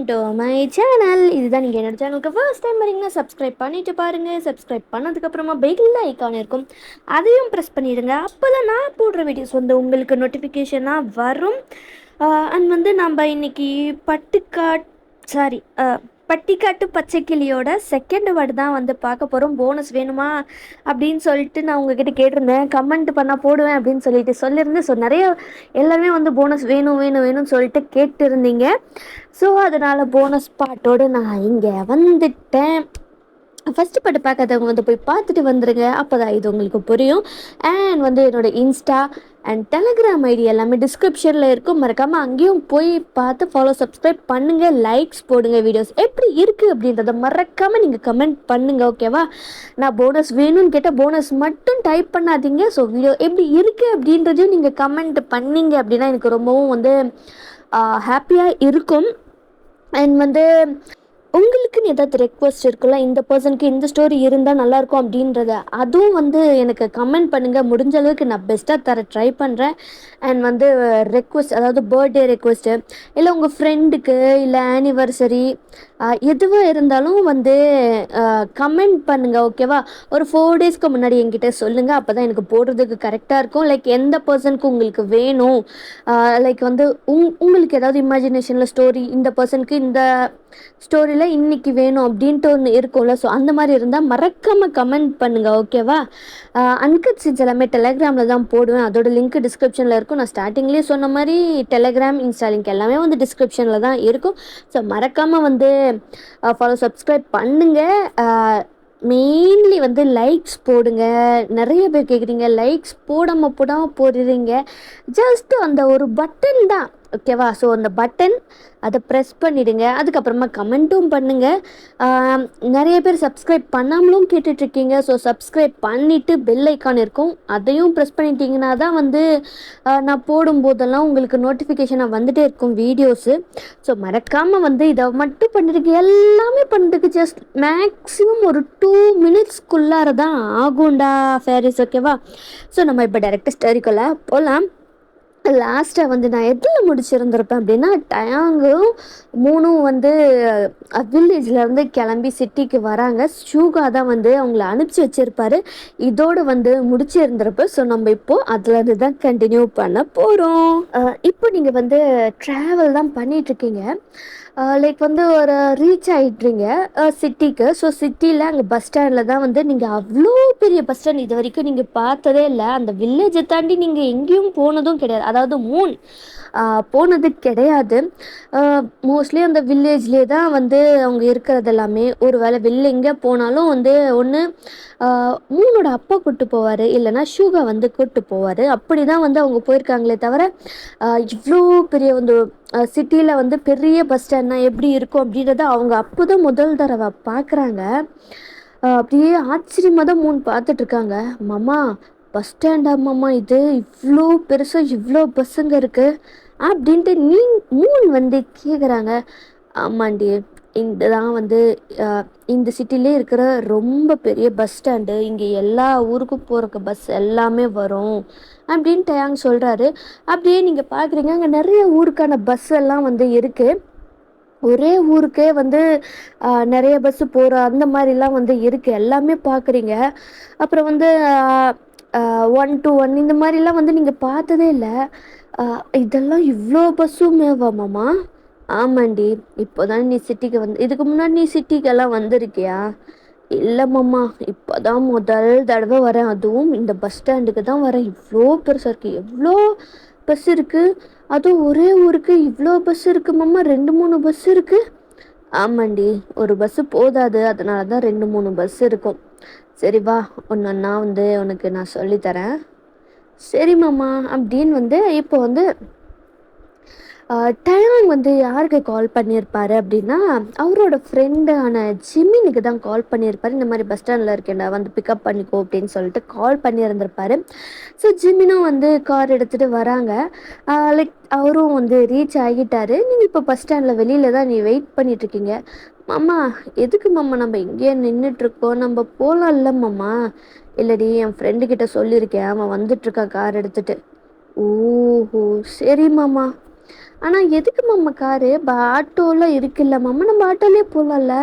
To my channel. இதுதான் நீங்கள் என்னோட சேனலுக்கு ஃபர்ஸ்ட் டைம் வரீங்கன்னா சப்ஸ்கிரைப் பண்ணிவிட்டு பாருங்கள். சப்ஸ்கிரைப் பண்ணதுக்கப்புறமா பெல் ஐக்கான் இருக்கும், அதையும் ப்ரெஸ் பண்ணிடுங்க. அப்போ தான் நான் போடுற வீடியோஸ் வந்து உங்களுக்கு நோட்டிஃபிகேஷனாக வரும். அண்ட் நம்ம இன்னைக்கு பட்டிக்காட்டு பச்சைக்கிளியோட செகண்ட் வேர்டு தான் பார்க்க போகிறோம். போனஸ் வேணுமா அப்படின்னு சொல்லிட்டு நான் உங்ககிட்ட கேட்டிருந்தேன். கமெண்ட் பண்ணால் போடுவேன் அப்படின்னு சொல்லியிருந்தேன். ஸோ நிறைய எல்லாருமே போனஸ் வேணும் வேணும் வேணும்னு சொல்லிட்டு கேட்டு இருந்தீங்க. ஸோ அதனால் போனஸ் பாட்டோடு நான் இங்கே வந்துட்டேன். ஃபஸ்ட்டு பாட்டு பார்க்காதவங்க போய் பார்த்துட்டு வந்துடுங்க. அப்போ தான் இது உங்களுக்கு புரியும். அண்ட் என்னோடய இன்ஸ்டா அண்ட் டெலகிராம் ஐடி எல்லாமே டிஸ்கிரிப்ஷனில் இருக்கும். மறக்காமல் அங்கேயும் போய் பார்த்து ஃபாலோ சப்ஸ்கிரைப் பண்ணுங்கள், லைக்ஸ் போடுங்க. வீடியோஸ் எப்படி இருக்குது அப்படின்றத மறக்காமல் நீங்கள் கமெண்ட் பண்ணுங்கள், ஓகேவா? நான் போனஸ் வேணும்னு கேட்டால் போனஸ் மட்டும் டைப் பண்ணாதீங்க. ஸோ வீடியோ எப்படி இருக்குது அப்படின்றதையும் நீங்கள் கமெண்ட் பண்ணிங்க அப்படின்னா எனக்கு ரொம்பவும் ஹாப்பியாக இருக்கும். அண்ட் உங்களுக்குன்னு ஏதாவது ரெக்வஸ்ட் இருக்குல்ல, இந்த பர்சனுக்கு இந்த ஸ்டோரி இருந்தால் நல்லாயிருக்கும் அப்படின்றத அதுவும் எனக்கு கமெண்ட் பண்ணுங்கள். முடிஞ்ச அளவுக்கு நான் பெஸ்ட்டாக ட்ரை பண்ணுறேன். அண்ட் ரெக்வஸ்ட், அதாவது பர்த்டே ரெக்வஸ்ட்டு, இல்லை உங்கள் ஃப்ரெண்டுக்கு, இல்லை ஆனிவர்சரி, எதுவாக இருந்தாலும் கமெண்ட் பண்ணுங்கள், ஓகேவா? ஒரு 4 டேஸ்க்கு முன்னாடி என்கிட்ட சொல்லுங்கள். அப்போ தான் எனக்கு போடுறதுக்கு கரெக்டாக இருக்கும். லைக் எந்த பர்சனுக்கு உங்களுக்கு வேணும், லைக் உங்களுக்கு ஏதாவது இமேஜினேஷனில் ஸ்டோரி, இந்த பர்சனுக்கு இந்த ஸ்டோரியில் இன்றைக்கி வேணும் அப்படின்ட்டு ஒன்று இருக்கும்ல. ஸோ அந்த மாதிரி இருந்தால் மறக்காமல் கமெண்ட் பண்ணுங்கள், ஓகேவா? அன்கட் சீன்ஸ் எல்லாமே டெலகிராமில் தான் போடுவேன். அதோட லிங்க் டிஸ்கிரிப்ஷனில் இருக்கும். நான் ஸ்டார்டிங்லேயே சொன்ன மாதிரி டெலகிராம், இன்ஸ்டா லிங்க் எல்லாமே டிஸ்கிரிப்ஷனில் தான் இருக்கும். ஸோ மறக்காமல் ஃபாலோ சப்ஸ்கிரைப் பண்ணுங்கள். மெயின்லி லைக்ஸ் போடுங்க. நிறைய பேர் கேட்குறீங்க, லைக்ஸ் போடாமல் போடுறீங்க. ஜஸ்ட் அந்த ஒரு பட்டன் தான், ஓகேவா? ஸோ அந்த பட்டன் அதை ப்ரெஸ் பண்ணிவிடுங்க. அதுக்கப்புறமா கமெண்ட்டும் பண்ணுங்கள். நிறைய பேர் சப்ஸ்கிரைப் பண்ணாமலும் கேட்டுட்ருக்கீங்க. ஸோ சப்ஸ்கிரைப் பண்ணிவிட்டு பெல் ஐக்கான் இருக்கும், அதையும் ப்ரெஸ் பண்ணிட்டீங்கன்னா தான் நான் போடும்போதெல்லாம் உங்களுக்கு நோட்டிஃபிகேஷனாக வந்துகிட்டே இருக்கும் வீடியோஸு. ஸோ மறக்காமல் இதை மட்டும் பண்ணிருக்கு. எல்லாமே பண்ணுறதுக்கு ஜஸ்ட் மேக்ஸிமம் ஒரு 2 மினிட்ஸ்க்குள்ளார தான் ஆகும்டா ஃபேரிஸ், ஓகேவா? ஸோ நம்ம இப்போ டைரெக்டாக ஸ்டோரிக்குள்ளே போகலாம். லாஸ்ட்டாக நான் எதில் முடிச்சிருந்திருப்பேன் அப்படின்னா, டயாங்கும் மூணும் வில்லேஜ்லேருந்து கிளம்பி சிட்டிக்கு வராங்க. ஷூகா தான் அவங்கள அனுப்பிச்சி வச்சுருப்பாரு. இதோடு முடிச்சிருந்திருப்பேன். ஸோ நம்ம இப்போது அதுலேருந்து தான் கண்டினியூ பண்ண போகிறோம். இப்போ நீங்கள் ட்ராவல் தான் பண்ணிகிட்ருக்கீங்க. லைக் ஒரு ரீச் ஆகிட்றீங்க சிட்டிக்கு. ஸோ சிட்டியில் அங்கே பஸ் ஸ்டாண்டில் தான் நீங்கள் அவ்வளோ பெரிய பஸ் ஸ்டாண்ட் இது வரைக்கும் நீங்கள் பார்த்ததே இல்லை. அந்த வில்லேஜை தாண்டி நீங்கள் எங்கேயும் போனதும் கிடையாது, அதாவது போனது கிடையாது. மோஸ்ட்லி அந்த வில்லேஜ்லேயே தான் அவங்க இருக்கிறது எல்லாமே. ஒரு வேளை வெளில எங்கே போனாலும் ஒன்று மூனோட அப்பா கூப்பிட்டு போவார், இல்லைனா ஷூகா கூப்பிட்டு போவார். அப்படி தான் அவங்க போயிருக்காங்களே தவிர இவ்வளோ பெரிய சிட்டியில் பெரிய பஸ் ஸ்டாண்ட்னா எப்படி இருக்கும் அப்படின்றத அவங்க அப்போ தான் முதல் தடவை பார்க்குறாங்க. அப்படியே ஆச்சரியமாக தான் பார்த்துட்ருக்காங்க. மாமா, பஸ் ஸ்டாண்டா மாமா இது? இவ்வளோ பெருசாக இவ்வளோ பஸ்ஸுங்க இருக்குது அப்படின்ட்டு மூன் கேட்குறாங்க. ஆமாண்டி, இந்த தான் இந்த சிட்டிலே இருக்கிற ரொம்ப பெரிய பஸ் ஸ்டாண்டு. இங்கே எல்லா ஊருக்கும் போகிறக்கு பஸ் எல்லாமே வரும் அப்படின்னு டயாங் சொல்கிறாரு. அப்படியே நீங்கள் பார்க்குறீங்க, அங்கே நிறைய ஊருக்கான பஸ் எல்லாம் இருக்குது. ஒரே ஊருக்கே நிறைய பஸ்ஸு போகிற அந்த மாதிரிலாம் இருக்குது. எல்லாமே பார்க்குறீங்க. அப்புறம் 1 to 1 இந்த மாதிரிலாம் நீங்கள் பார்த்ததே இல்லை. இதெல்லாம் இவ்வளோ பஸ்ஸுமேவா மாமா? ஆமாண்டி, இப்போ தான் நீ சிட்டிக்கு இதுக்கு முன்னாடி நீ சிட்டிக்கெல்லாம் வந்திருக்கியா? இல்லை மாமா, இப்போ தான் முதல் தடவை வரேன். அதுவும் இந்த பஸ் ஸ்டாண்டுக்கு தான் வரேன். இவ்வளோ பெருசாக இருக்குது, எவ்வளோ பஸ் இருக்குது, அதுவும் ஒரே ஊருக்கு இவ்வளோ பஸ் இருக்குது மாமா. 2-3 பஸ் இருக்குது. ஆமாண்டி, ஒரு பஸ்ஸு போதாது, அதனால தான் 2-3 பஸ் இருக்கும். சரி வா, ஒன்றா உனக்கு நான் சொல்லித்தரேன். சரி மாமா அப்படின்னு இப்போ டயாங் யாருக்கு கால் பண்ணியிருப்பாரு அப்படின்னா, அவரோட ஃப்ரெண்டான ஜிமினுக்கு தான் கால் பண்ணியிருப்பார். இந்த மாதிரி பஸ் ஸ்டாண்டில் இருக்கேன்டா, பிக்கப் பண்ணிக்கோ அப்படின்னு சொல்லிட்டு கால் பண்ணியிருந்திருப்பாரு. ஸோ ஜிமினும் கார் எடுத்துகிட்டு வராங்க. லைக் அவரும் ரீச் ஆகிட்டாரு. நீங்கள் இப்போ பஸ் ஸ்டாண்டில் வெளியில் தான் நீ வெயிட் பண்ணிகிட்ருக்கீங்க. மாமா, எதுக்கு மாமா நம்ம இங்கேயே நின்றுட்டுருக்கோம், நம்ம போகலாம்ல மாமா? இல்லடி, என் ஃப்ரெண்டுக்கிட்ட சொல்லியிருக்கேன், அவன் வந்துட்டுருக்கான் கார் எடுத்துகிட்டு. ஓஹோ, சரி மாமா ஆனால் எதுக்கு மாமா காரு ஆட்டோலாம் இருக்குல்ல மாமா, நம்ம ஆட்டோலேயே போகலாம்ல.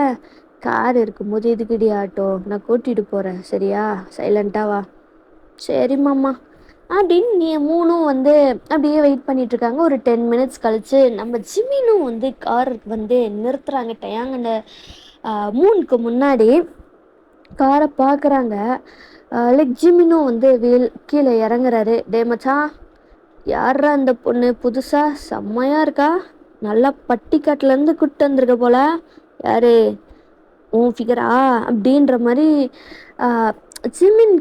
கார் இருக்கும்போது எதுக்குடி ஆட்டோ, நான் கூட்டிகிட்டு போகிறேன் சரியா, சைலண்ட்டாக வா. சரி மாமா அப்படின்னு நீ மூணும் வந்து அப்படியே வெயிட் பண்ணிட்டு இருக்காங்க. ஒரு 10 மினிட்ஸ் கழிச்சு நம்ம ஜிமினும் வந்து கார் வந்து நிறுத்துறாங்க டயாங்கண்ட மூணுக்கு முன்னாடி. காரை பார்க்குறாங்க. லைக் ஜிமினும் வந்து கீழே இறங்குறாரு. டே மச்சான், யாரா இந்த பொண்ணு புதுசா செம்மையா இருக்கா, நல்லா பட்டிக்காட்டுலேருந்து கூப்பிட்டு வந்திருக்க போல, யாரு உன் ஃபிகரா அப்படின்ற மாதிரி ஜிமின்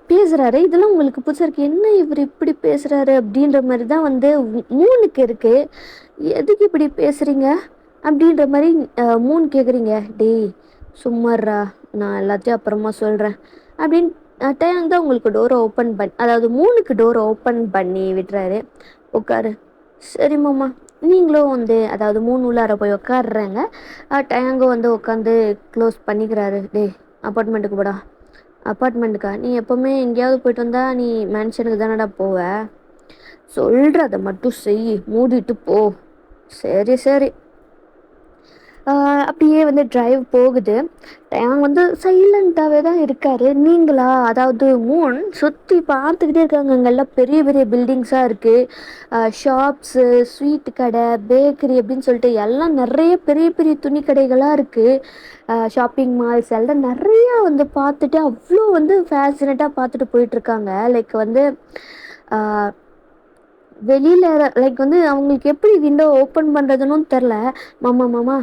பேசுகிறாரு. இதெல்லாம் உங்களுக்கு புதுசாக இருக்குது, என்ன இவர் இப்படி பேசுகிறாரு அப்படின்ற மாதிரி தான் வந்து மூணுக்கு இருக்குது. எதுக்கு இப்படி பேசுகிறீங்க அப்படின்ற மாதிரி மூணு கேட்குறீங்க. டேய் சும்மாறா, நான் எல்லாத்தையும் அப்புறமா சொல்கிறேன் அப்படின்னு டயாங் தான் உங்களுக்கு டோரை ஓப்பன் பண்ணி, அதாவது மூணுக்கு டோரை ஓப்பன் பண்ணி விட்டுறாரு. உட்காரு. சரி மாமா. நீங்களும் வந்து அதாவது மூணு உள்ளார போய் உட்காடுறாங்க. டயாங்கும் வந்து உட்காந்து க்ளோஸ் பண்ணிக்கிறாரு. டேய் அப்பார்ட்மெண்ட்டுக்கு போடா. அப்பார்ட்மெண்ட்டுக்கா? நீ எப்போவுமே எங்கேயாவது போயிட்டு வந்தா நீ மேன்ஷனுக்கு தானடா போவ, சொல்கிறத மட்டும் செய், மூடிட்டு போ. சரி சரி. அப்படியே வந்து டிரைவ் போகுது. டயாங் வந்து சைலண்ட்டாகவே தான் இருக்கார். நீங்களா, அதாவது மூன் சுற்றி பார்த்துக்கிட்டே இருக்காங்க. அங்கெல்லாம் பெரிய பெரிய பில்டிங்ஸாக இருக்குது, ஷாப்ஸு, ஸ்வீட் கடை, பேக்கரி அப்படின்னு சொல்லிட்டு எல்லாம் நிறைய பெரிய பெரிய துணி கடைகளாக இருக்குது. ஷாப்பிங் மால்ஸ் எல்லாம் நிறையா வந்து பார்த்துட்டு அவ்வளோ வந்து ஃபேசினேட்டாக பார்த்துட்டு போயிட்டுருக்காங்க. லைக் வந்து வெளியில் லைக் வந்து அவங்களுக்கு எப்படி விண்டோ ஓப்பன் பண்ணுறதுன்னு தெரில. மாமா மாமா,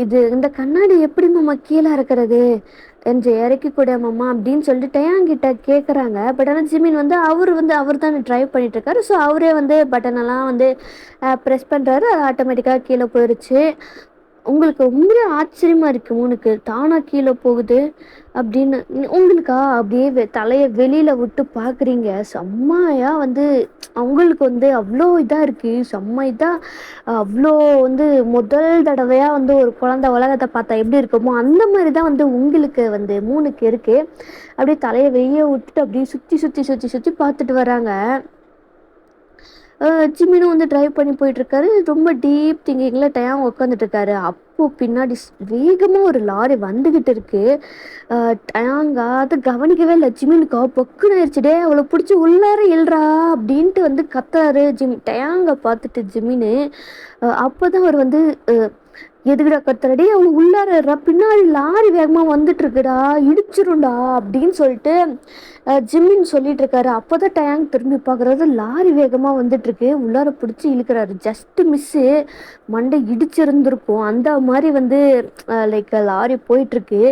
இது இந்த கண்ணாடி எப்படி மாமா கீழே இருக்கிறது, என்று இறக்கி கூட மாமா அப்படின்னு சொல்லிட்டு டயாங்கிட்ட கேட்குறாங்க. பட் ஆனால் ஜிமின் வந்து அவர் தான் ட்ரைவ் பண்ணிகிட்ருக்காரு. ஸோ அவரே வந்து பட்டனெல்லாம் வந்து ப்ரெஸ் பண்ணுறாரு. ஆட்டோமேட்டிக்காக கீழே போயிடுச்சு. உங்களுக்கு ரொம்ப ஆச்சரியமாக இருக்குது மூணுக்கு, தானாக கீழே போகுது அப்படின்னு. உங்களுக்கா அப்படியே தலையை வெளியில் விட்டு பார்க்குறீங்க. செம்மையாக வந்து அவங்களுக்கு வந்து அவ்வளோ இதாக இருக்குது, செம்ம இதாக அவ்வளோ வந்து முதல் தடவையாக வந்து ஒரு குழந்தை உலகத்தை பார்த்தா எப்படி இருக்குமோ அந்த மாதிரி தான் வந்து உங்களுக்கு வந்து மூணுக்கு இருக்குது. அப்படியே தலையை வெளியே விட்டுட்டு அப்படியே சுற்றி சுற்றி சுற்றி சுற்றி பார்த்துட்டு வராங்க. ஜிமினும் வந்து ட்ரைவ் பண்ணி போயிட்டுருக்காரு. ரொம்ப டீப் திங்கிங்கில் டயாங் உட்காந்துட்ருக்காரு. அப்போது பின்னாடி வேகமாக ஒரு லாரி வந்துக்கிட்டு இருக்குது. டயாங்கா அதை கவனிக்கவே இல்லை. ஜிமினுக்கா பொக்குன்னு ஆயிடுச்சுடே, அவளை பிடிச்சி உள்ளார இல்றா அப்படின்ட்டு வந்து கத்துறாரு. டயாங்கை பார்த்துட்டு ஜிமினு அப்போ தான் அவர் வந்து எதுக்குடா கத்துறடி, அவளை உள்ளார பின்னாடி லாரி வேகமாக வந்துட்டுருக்குடா, இடிச்சிரும்டா அப்படின்னு சொல்லிட்டு ஜிம்மின்னு சொல்லிட்டு இருக்காரு. அப்போ தான் டயாங் திரும்பி பார்க்குறது, லாரி வேகமாக வந்துட்டுருக்கு. உள்ளார பிடிச்சி இழுக்கிறாரு. ஜஸ்ட்டு மிஸ்ஸு, மண்டை இடிச்சிருந்துருக்கும். அந்த மாதிரி வந்து லைக் லாரி போயிட்டுருக்கு.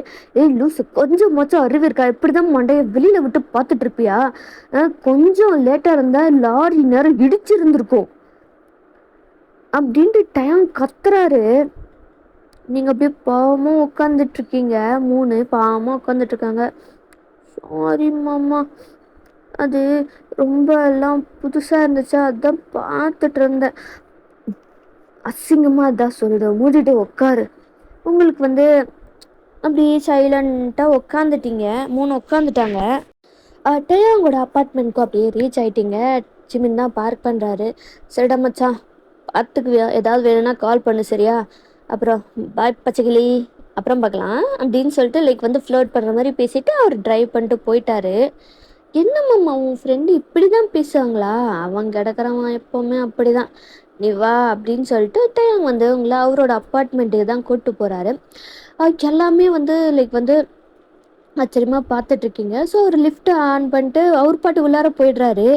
ஏய் லூஸு, கொஞ்சமாச்சும் அறிவு இருக்கா, இப்படி தான் மண்டையை வெளியில் விட்டு பார்த்துட்ருப்பியா, கொஞ்சம் லேட்டாக இருந்தால் லாரி நேரம் இடிச்சிருந்துருக்கும் அப்படின்ட்டு டயாங் கத்துறாரு. நீங்கள் அப்படியே பாவமாக உட்காந்துட்ருக்கீங்க. மூணு பாவமாக உட்காந்துட்ருக்காங்க. சாரி மாமா, அது ரொம்ப எல்லாம் புதுசாக இருந்துச்சு, அதுதான் பார்த்துட்டு இருந்தேன். அசிங்கமாக அதான் சொல்லிவிடும், மூடிட்டு உட்காரு. உங்களுக்கு வந்து அப்படியே சைலண்ட்டாக உட்காந்துட்டீங்க. மூணு உட்காந்துட்டாங்க. டயாங்கோட அப்பார்ட்மெண்ட்க்கும் அப்படியே ரீச் ஆகிட்டீங்க. ஜிமின் தான் பார்க் பண்ணுறாரு. சரிடா மச்சான், பார்த்துக்குவியா, ஏதாவது வேணும்னா கால் பண்ணு சரியா, அப்புறம் பாய் பச்சைக்கிளி, அப்புறம் பார்க்கலாம் அப்படின்னு சொல்லிட்டு லைக் வந்து ஃப்ளோட் பண்ணுற மாதிரி பேசிவிட்டு அவர் ட்ரைவ் பண்ணிட்டு போயிட்டாரு. என்னம்மா உன் ஃப்ரெண்டு இப்படி தான் பேசுவாங்களா, அவங்க கிடக்கிறவன் எப்போவுமே அப்படி தான், நீ வா அப்படின்னு சொல்லிட்டு டயாங் வந்து உங்களை அவரோட அப்பார்ட்மெண்ட்டுக்கு தான் கூப்பிட்டு போகிறாரு. எல்லாமே வந்து லைக் வந்து ஆச்சரியமாக பார்த்துட்ருக்கீங்க. ஸோ அவர் லிஃப்ட்டை ஆன் பண்ணிட்டு அவர் பாட்டு உள்ளார போயிடுறாரு.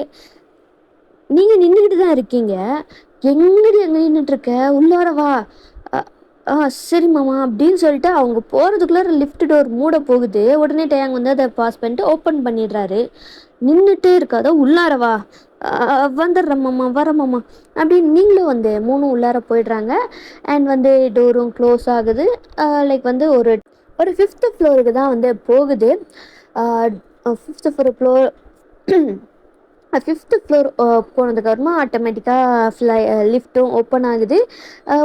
நீங்கள் நின்றுக்கிட்டு தான் இருக்கீங்க. எங்கடி அங்கே நின்றுட்டுருக்க, உள்ளார வா. சரி மாமா அப்படின்னு சொல்லிட்டு அவங்க போகிறதுக்குள்ளே லிஃப்ட் டோர் மூட போகுது. உடனே டயாங் வந்து அதை பாஸ் பண்ணிட்டு ஓப்பன் பண்ணிடுறாரு. நின்றுட்டே இருக்காத, உள்ளார வா. வந்துடுறேன் மாமா, வரேன் மாமா அப்படின்னு நீங்களும் வந்து மூணு உள்ளார போயிடுறாங்க. அண்ட் வந்து டோரும் க்ளோஸ் ஆகுது. லைக் வந்து ஒரு ஒரு 5th ஃப்ளோருக்கு தான் வந்து போகுது. 5th ஃப்ளோர் 5th ஃப்ளோர் போனதுக்கப்புறமா ஆட்டோமேட்டிக்காக லிஃப்ட்டும் ஓப்பன் ஆகுது.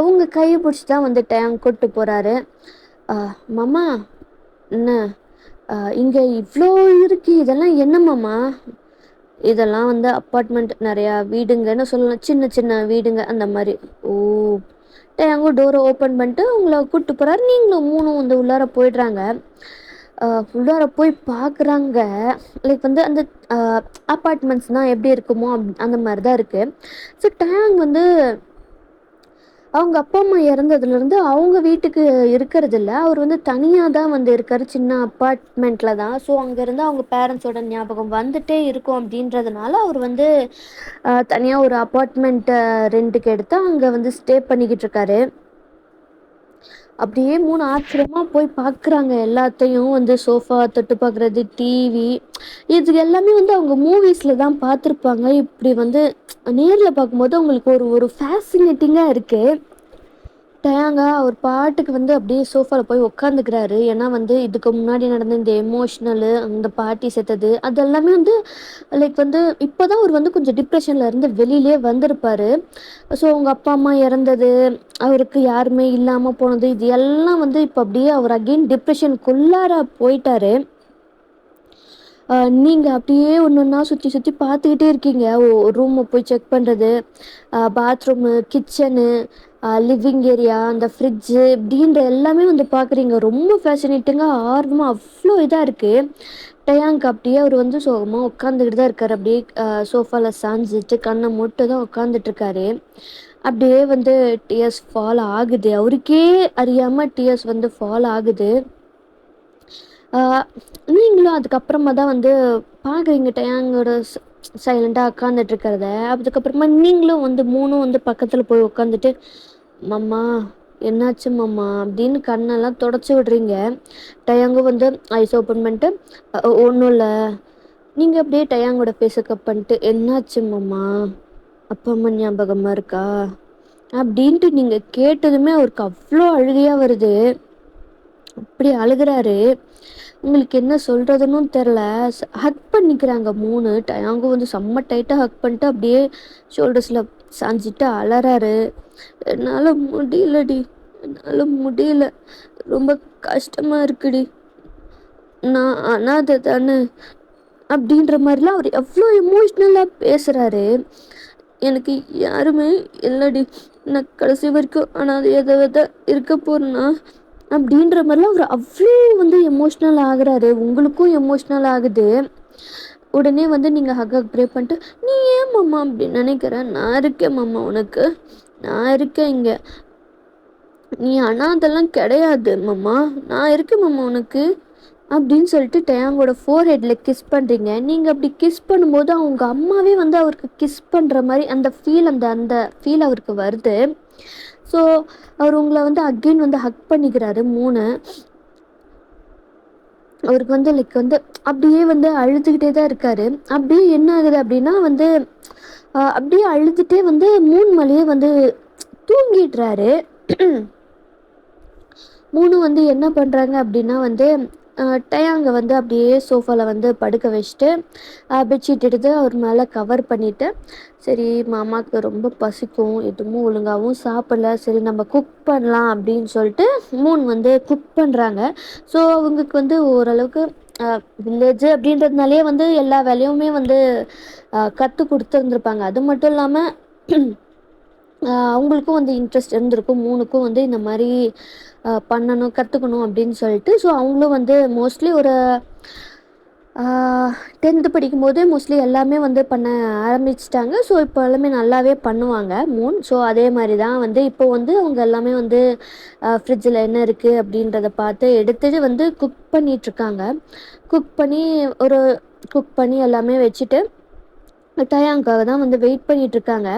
உங்கள் கையை பிடிச்சி தான் வந்து டயாங் கூப்பிட்டு போகிறாரு. மாமா என்ன இங்கே இவ்வளோ இருக்கு, இதெல்லாம் என்ன மாமா, இதெல்லாம் வந்து அப்பார்ட்மெண்ட் நெறையா வீடுங்கன்னு சொல்லலாம். சின்ன சின்ன வீடுங்க அந்த மாரி. ஓ! டேயாங்கோ டோர ஓப்பன் பண்ணிட்டு உங்கள கூட்டு போறாரு. நீங்களும் 3ம் வந்து உள்ளார போயிடுறாங்க. உள்ளார போய் பார்க்குறாங்க. லைக் வந்து அந்த அ அப்பார்ட்மெண்ட்ஸ்னா எப்படி இருக்குமோ, அந்த மாரி தான் இருக்கு. ஸோ டேங் வந்து அவங்க அப்பா, அம்மா இறந்ததுலேருந்து அவங்க வீட்டுக்கு இருக்கறதில்ல. அவர் வந்து தனியா தான் வந்து இருக்காரு. சின்ன அப்பார்ட்மெண்ட்ல தான். ஸோ அங்கேருந்து அவங்க பேரண்ட்ஸோட ஞாபகம் வந்துட்டே இருக்கும் அப்படின்றதுனால, அவர் வந்து தனியா ஒரு அப்பார்ட்மெண்ட்ட ரென்ட்டுக்கு எடுத்து அங்க வந்து ஸ்டே பண்ணிக்கிட்டு இருக்காரு. அப்படியே 3 ஆச்சரியமா போய் பார்க்குறாங்க எல்லாத்தையும். வந்து சோஃபா தொட்டு பார்க்குறது, டிவி இது எல்லாமே வந்து அவங்க மூவிஸ்ல தான் பார்த்துருப்பாங்க. இப்படி வந்து நேர்ல பார்க்கும்போது அவங்களுக்கு ஒரு ஒரு ஃபேசினேட்டிங்கா இருக்கு. டயாங்க அவர் பாட்டுக்கு வந்து அப்படியே சோஃபால போய் உட்காந்துக்கிறாரு. ஏன்னா வந்து இதுக்கு முன்னாடி நடந்த இந்த எமோஷ்னலு, அந்த பாட்டி செத்தது, அது எல்லாமே வந்து லைக் வந்து இப்போதான் அவர் வந்து கொஞ்சம் டிப்ரெஷன்ல இருந்து வெளியிலே வந்திருப்பாரு. ஸோ அவங்க அப்பா, அம்மா இறந்தது, அவருக்கு யாருமே இல்லாம போனது, இது எல்லாம் வந்து இப்போ அப்படியே அவர் அகெயின் டிப்ரெஷனுக்குள்ளார போயிட்டாரு. நீங்க அப்படியே ஒண்ணொன்னா சுத்தி சுத்தி பார்த்துக்கிட்டே இருக்கீங்க. ரூம போய் செக் பண்றது, பாத்ரூமு, கிச்சனு, லிவிங் ஏரியா, அந்த ஃப்ரிட்ஜு இப்படின்ற எல்லாமே வந்து பார்க்குறீங்க. ரொம்ப ஃபேசினேட்டிங்கா, ஆர்வமா அவ்ளோ இதா இருக்கு. டயாங்க் அப்படியே அவர் வந்து சோகமா உட்காந்துக்கிட்டு தான் இருக்காரு. அப்படியே சோஃபால சாஞ்சிட்டு கண்ண மூட்டு தான் உட்காந்துட்ருக்காரு. அப்படியே வந்து டியர்ஸ் ஃபால் ஆகுது. அவருக்கே அறியாம டியர்ஸ் வந்து ஃபால் ஆகுது. ஆ, நீங்களும் அதுக்கப்புறமா தான் வந்து பார்க்குறீங்க டயாங்கோட சைலண்டா உட்காந்துட்டு இருக்கிறத. அதுக்கப்புறமா நீங்களும் வந்து 3ம் வந்து பக்கத்துல போய் உட்காந்துட்டு, "மம்மா என்னாச்சு மம்மா?" அப்படின்னு கண்ணெல்லாம் தொடச்சி விடுறீங்க. டயாங்கும் வந்து ஐஸ் ஓப்பன் பண்ணிட்டு, ஒண்ணும் இல்ல." நீங்க அப்படியே டயாங்கோட ஃபேஸ கப் பண்ணிட்டு, "என்னாச்சு மம்மா? அப்பா அம்மா ஞாபகமா இருக்கா?" அப்படின்ட்டு நீங்க கேட்டதுமே அவருக்கு அவ்ளோ அழுகையா வருது. அப்படி அழுகுறாரு. உங்களுக்கு என்ன சொல்றதுன்னும் தெரில. ஹக் பண்ணிக்கிறாங்க 3. டயாங்கும் வந்து செம்ம டைட்டா ஹக் பண்ணிட்டு அப்படியே ஷோல்டர்ஸ்ல சாஞ்சிட்டு அலறாரு. "என்னால முடியலடி, என்னால முடியல. ரொம்ப கஷ்டமா இருக்குடி. நான் அனாதை தானே." அப்படின்ற மாதிரிலாம் அவர் எவ்வளோ எமோஷ்னலா பேசுறாரு. "எனக்கு யாருமே இல்லடி. நான் கடைசி வரைக்கும் அனாதையா தான் இருக்க போறேனா." அப்படின்ற மாதிரிலாம் அவர் அவ்வளோ வந்து எமோஷ்னல் ஆகுறாரு. உங்களுக்கும் எமோஷ்னல் ஆகுது. உடனே வந்து நீங்க ஹக் ப்ரே பண்ணிட்டு, "நீ ஏன் மம்மா அப்படி நினைக்கிற? நான் இருக்கேன் மம்மா உனக்கு. நான் இருக்கேன் இங்க. நீ அனாதைலாம் கிடையாது மம்மா. நான் இருக்கேன் மம்மா உனக்கு." அப்படின்னு சொல்லிட்டு டயாங்கோட ஃபோர்ஹெட்ல கிஸ் பண்ணுறீங்க. நீங்கள் அப்படி கிஸ் பண்ணும்போது அவங்க அம்மாவே வந்து அவருக்கு கிஸ் பண்ணுற மாதிரி அந்த ஃபீல் அந்த அந்த ஃபீல் அவருக்கு வருது. ஸோ அவர் உங்களை வந்து அகெயின் வந்து ஹக் பண்ணிக்கிறாரு 3. அவருக்கு வந்து லைக் வந்து அப்படியே வந்து அழுதுகிட்டே தான் இருக்காரு. அப்படியே என்ன ஆகுது அப்படின்னா வந்து அப்படியே அழுதுகிட்டே வந்து 3 மேலேயே வந்து தூங்கிடுறாரு. 3 வந்து என்ன பண்ணுறாங்க அப்படின்னா வந்து டயாங்க வந்து அப்படியே சோஃபாவில் வந்து படுக்க வச்சுட்டு பெட்ஷீட் எடுத்து அவர் மேலே கவர் பண்ணிவிட்டு, சரி மாமாவுக்கு ரொம்ப பசிக்கும், எதுவும் ஒழுங்காகவும் சாப்பிடல, சரி நம்ம குக் பண்ணலாம் அப்படின்னு சொல்லிட்டு 3 வந்து குக் பண்ணுறாங்க. ஸோ அவங்களுக்கு வந்து ஓரளவுக்கு வில்லேஜு அப்படின்றதுனாலே வந்து எல்லா வேலையுமே வந்து கற்றுக் கொடுத்துருந்துருப்பாங்க. அது மட்டும் இல்லாமல் அவங்களுக்கும் வந்து இன்ட்ரெஸ்ட் இருந்திருக்கும் 3க்கும் வந்து இந்த மாதிரி பண்ணணும், கற்றுக்கணும் அப்படின்னு சொல்லிட்டு. ஸோ அவங்களும் வந்து மோஸ்ட்லி ஒரு 10th படிக்கும்போதே மோஸ்ட்லி எல்லாமே வந்து பண்ண ஆரம்பிச்சிட்டாங்க. ஸோ இப்போ எல்லாமே நல்லாவே பண்ணுவாங்க 3. ஸோ அதே மாதிரி தான் வந்து இப்போ வந்து அவங்க எல்லாமே வந்து ஃப்ரிட்ஜில் என்ன இருக்குது அப்படின்றத பார்த்து எடுத்துட்டு வந்து குக் பண்ணிகிட்ருக்காங்க. குக் பண்ணி ஒரு குக் பண்ணி எல்லாமே வச்சுட்டு டயாங்காக தான் வந்து வெயிட் பண்ணிகிட்ருக்காங்க.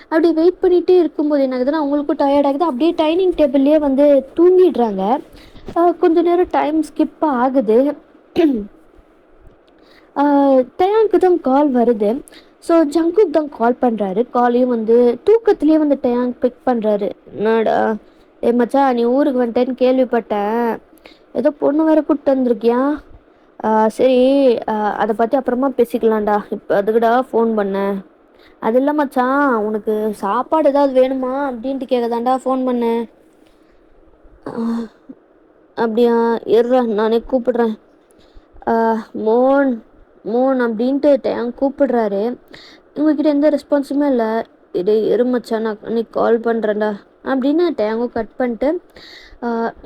அப்படி வெயிட் பண்ணிகிட்டே இருக்கும்போது என்ன ஆகுதுன்னா அவங்களுக்கும் டயர்ட் ஆகுது. அப்படியே டைனிங் டேபிள்லேயே வந்து தூங்கிடுறாங்க. கொஞ்ச நேரம் டைம் ஸ்கிப் ஆகுது. டயாங்க்கு தான் கால் வருது. ஸோ ஜங்குக் தான் கால் பண்ணுறாரு. காலையும் வந்து தூக்கத்துலேயே வந்து டயாங்க் பிக் பண்ணுறாரு. "என்னடா மச்சான், நீ ஊருக்கு வந்துட்டேன்னு கேள்விப்பட்டேன். ஏதோ பொண்ணு வேற கூப்பிட்டு வந்திருக்கியா? சரி, அதை பற்றி அப்புறமா பேசிக்கலாம்டா. இப்போ அதுக்குடா ஃபோன் பண்ணேன். அது இல்லை மச்சான், உனக்கு சாப்பாடு ஏதாவது வேணுமா அப்படின்ட்டு கேட்க தான்டா ஃபோன் பண்ணேன்." "அப்படியா, இருடா நானே கூப்பிடுறேன். மோகன், மோன் அப்படின்ட்டு டேங் கூப்பிடுறாரு. இவங்ககிட்ட எந்த ரெஸ்பான்ஸுமே இல்லை. இதே இருமச்சான் நான் நீ கால் பண்ணுறேன்டா அப்படின்னு டேங்கும் கட் பண்ணிட்டு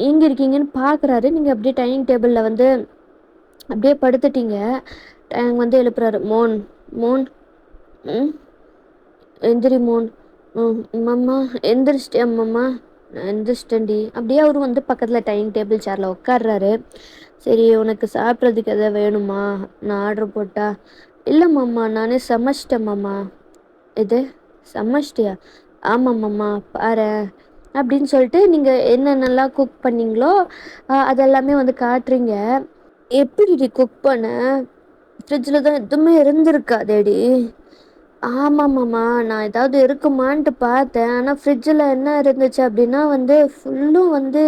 எங்கே இருக்கீங்கன்னு பார்க்குறாரு. நீங்கள் அப்படியே டைனிங் டேபிளில் வந்து அப்படியே படுத்துட்டீங்க. டேங் வந்து எழுப்புறாரு. மோன் மோன் ம் எந்திரி மோன். Mamma எந்திரிச்சிட்டியா mamma? நான் எந்திரிச்சிட்டேன்டி. அப்படியே அவரு வந்து பக்கத்தில் டைனிங் டேபிள் சேரில் உட்காடுறாரு. சரி உனக்கு சாப்பிட்றதுக்கு எதாவது வேணுமா? நான் ஆர்டர் போட்டா? இல்லை மாமா நானே சமைச்சிட்டேன் மாமா. இது சமைச்சிட்டியா? ஆமாம் மாமா பாரு அப்படின்னு சொல்லிட்டு நீங்கள் என்னென்னலாம் குக் பண்ணீங்களோ அதெல்லாமே வந்து காட்டுறீங்க. எப்படி குக் பண்ண? ஃப்ரிட்ஜில் தான் எதுவுமே இருந்திருக்காதேடி. ஆமாம்மாம்மா நான் ஏதாவது இருக்குமான்ட்டு பார்த்தேன். ஆனால் ஃப்ரிட்ஜில் என்ன இருந்துச்சு அப்படின்னா வந்து ஃபுல்லும் வந்து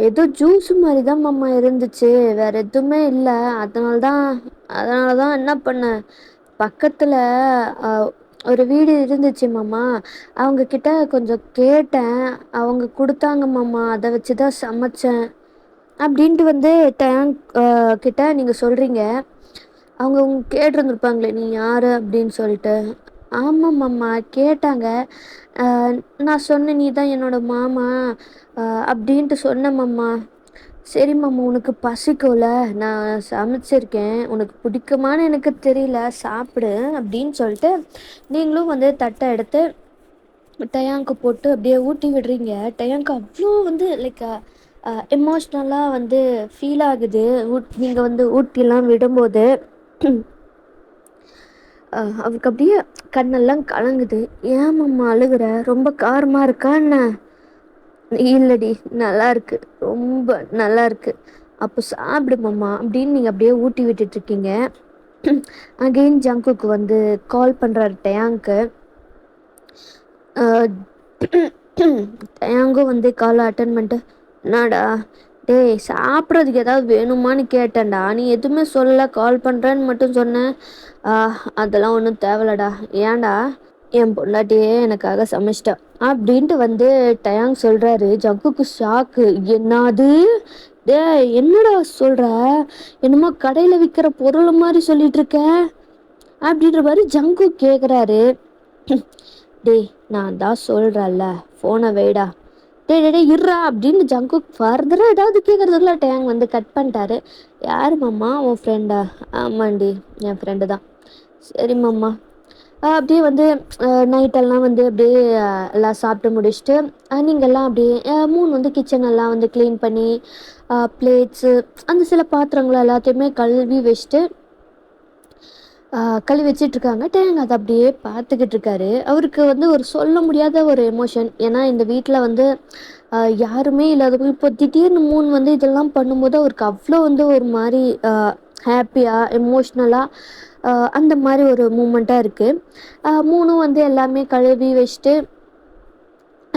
ஏதோ ஜூஸ் மாதிரி தான் மாமா இருந்துச்சு. வேறு எதுவுமே இல்லை. அதனால தான் என்ன பண்ணேன், பக்கத்தில் ஒரு வீடு இருந்துச்சு மாமா, அவங்கக்கிட்ட கொஞ்சம் கேட்டேன். அவங்க கொடுத்தாங்க மாமா, அதை வச்சு தான் சமைச்சேன் அப்படின்ட்டு வந்து டேங்க் கிட்ட நீங்கள் சொல்கிறீங்க. அவங்க கேட்டிருந்துருப்பாங்களே நீ யார் அப்படின்னு சொல்லிட்டு. ஆமாம் மாமா கேட்டாங்க. நான் சொன்னேன் நீ தான் என்னோட மாமா அப்படின்ட்டு சொன்னேன் மாமா. சரி மாமா உனக்கு பசிக்கும்ல, நான் சமைச்சிருக்கேன், உனக்கு பிடிக்குமான்னு எனக்கு தெரியல, சாப்பிடு அப்படின்னு சொல்லிட்டு நீங்களும் வந்து தட்டை எடுத்து டயாங்க்கு போட்டு அப்படியே ஊட்டி விடுறீங்க. டயாங்க்கு அவ்வளோ வந்து லைக் எமோஷ்னலாக வந்து ஃபீல் ஆகுது. நீங்கள் வந்து ஊட்டிலாம் விடும்போது அவருக்கு அப்படியே கண்ணெல்லாம் கலங்குது. ஏன் மாமா அழுகுற? ரொம்ப காரமாக இருக்கா என்ன? இல்லடி நல்லா இருக்கு, ரொம்ப நல்லா இருக்கு. அப்போ சாப்பிடு மாமா அப்படின்னு நீங்கள் அப்படியே ஊட்டி விட்டுட்ருக்கீங்க. அகெயின் ஜங்குக்கு வந்து கால் பண்ணுறாரு டயாங்க்கு. டயாங்கும் வந்து காலை அட்டன் பண்ணிட்டு என்னடா டேய் சாப்பிட்றதுக்கு ஏதாவது வேணுமான்னு கேட்டேன்டா, நீ எதுவுமே சொல்லலை, கால் பண்ணுறேன்னு மட்டும் சொன்னேன். அதெல்லாம் ஒன்றும் தேவையில்லடா. ஏன்டா? என் பொண்டாட்டியே எனக்காக சமைச்சிட்டா அப்படின்ட்டு வந்து டயாங் சொல்கிறாரு. ஜங்குக்கு ஷாக்கு. என்னது? டே என்னடா சொல்கிற? என்னமோ கடையில் விற்கிற பொருள் மாதிரி சொல்லிட்டு இருக்க அப்படின்ற மாதிரி ஜங்கு கேட்குறாரு. டேய் நான் தான் சொல்கிறேன்ல, ஃபோனை வைடா. டே டே இருறா அப்படின்னு ஜங்கு ஃபர்தராக ஏதாவது கேட்குறதுக்குள்ள டேங் வந்து கட் பண்ணிட்டாரு. யார் மாமா? உன் ஃப்ரெண்டா? ஆமாண்டி என் ஃப்ரெண்டு தான். சரி மாமா. அப்படியே வந்து நைட்டெல்லாம் வந்து அப்படியே எல்லாம் சாப்பிட்டு முடிச்சுட்டு நீங்கள்லாம் அப்படியே மூணு வந்து கிச்சன் எல்லாம் வந்து க்ளீன் பண்ணி பிளேட்ஸு அந்த சில பாத்திரங்கள் எல்லாத்தையுமே கழுவி வச்சிட்ருக்காங்க. டேங் அதை அப்படியே பார்த்துக்கிட்டு இருக்காரு. அவருக்கு வந்து ஒரு சொல்ல முடியாத ஒரு எமோஷன். ஏன்னா இந்த வீட்டில் வந்து யாருமே இல்லாத இப்போ திடீர்னு மூணு வந்து இதெல்லாம் பண்ணும்போது அவருக்கு அவ்வளோ வந்து ஒரு மாதிரி ஹாப்பியாக எமோஷ்னலாக அந்த மாதிரி ஒரு மூமெண்ட்டாக இருக்குது. மூணும் வந்து எல்லாமே கழுவி வச்சுட்டு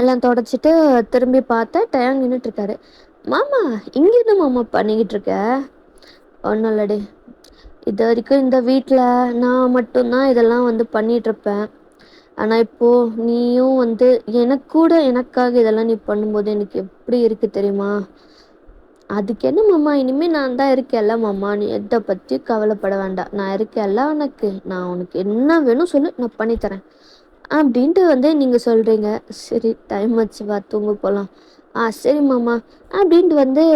எல்லாம் தொடச்சிட்டு திரும்பி பார்த்தா டேங் நின்றுட்டுருக்காரு. மாமா இங்கே என்ன மாமா பண்ணிக்கிட்டு இருக்க? ஒன்றும் இல்லடி, இது வரைக்கும் இந்த வீட்டில் நான் மட்டும்தான் இதெல்லாம் வந்து பண்ணிகிட்ருப்பேன். ஆனால் இப்போது நீயும் வந்து எனக்காக இதெல்லாம் நீ பண்ணும்போது எனக்கு எப்படி இருக்குது தெரியுமா? அதுக்கு என்ன மாமா, இனிமேல் நான் தான் இருக்கேன்ல மாமா, நீ எதை பற்றி கவலைப்பட வேண்டாம், நான் இருக்கேன்ல உனக்கு, நான் உனக்கு என்ன வேணும் சொல்லு நான் பண்ணித்தரேன் அப்படின்ட்டு வந்து நீங்கள் சொல்கிறீங்க. சரி டைம் ஆச்சு வா தூங்க போகலாம். சரி மாமா அப்படின்ட்டு வந்து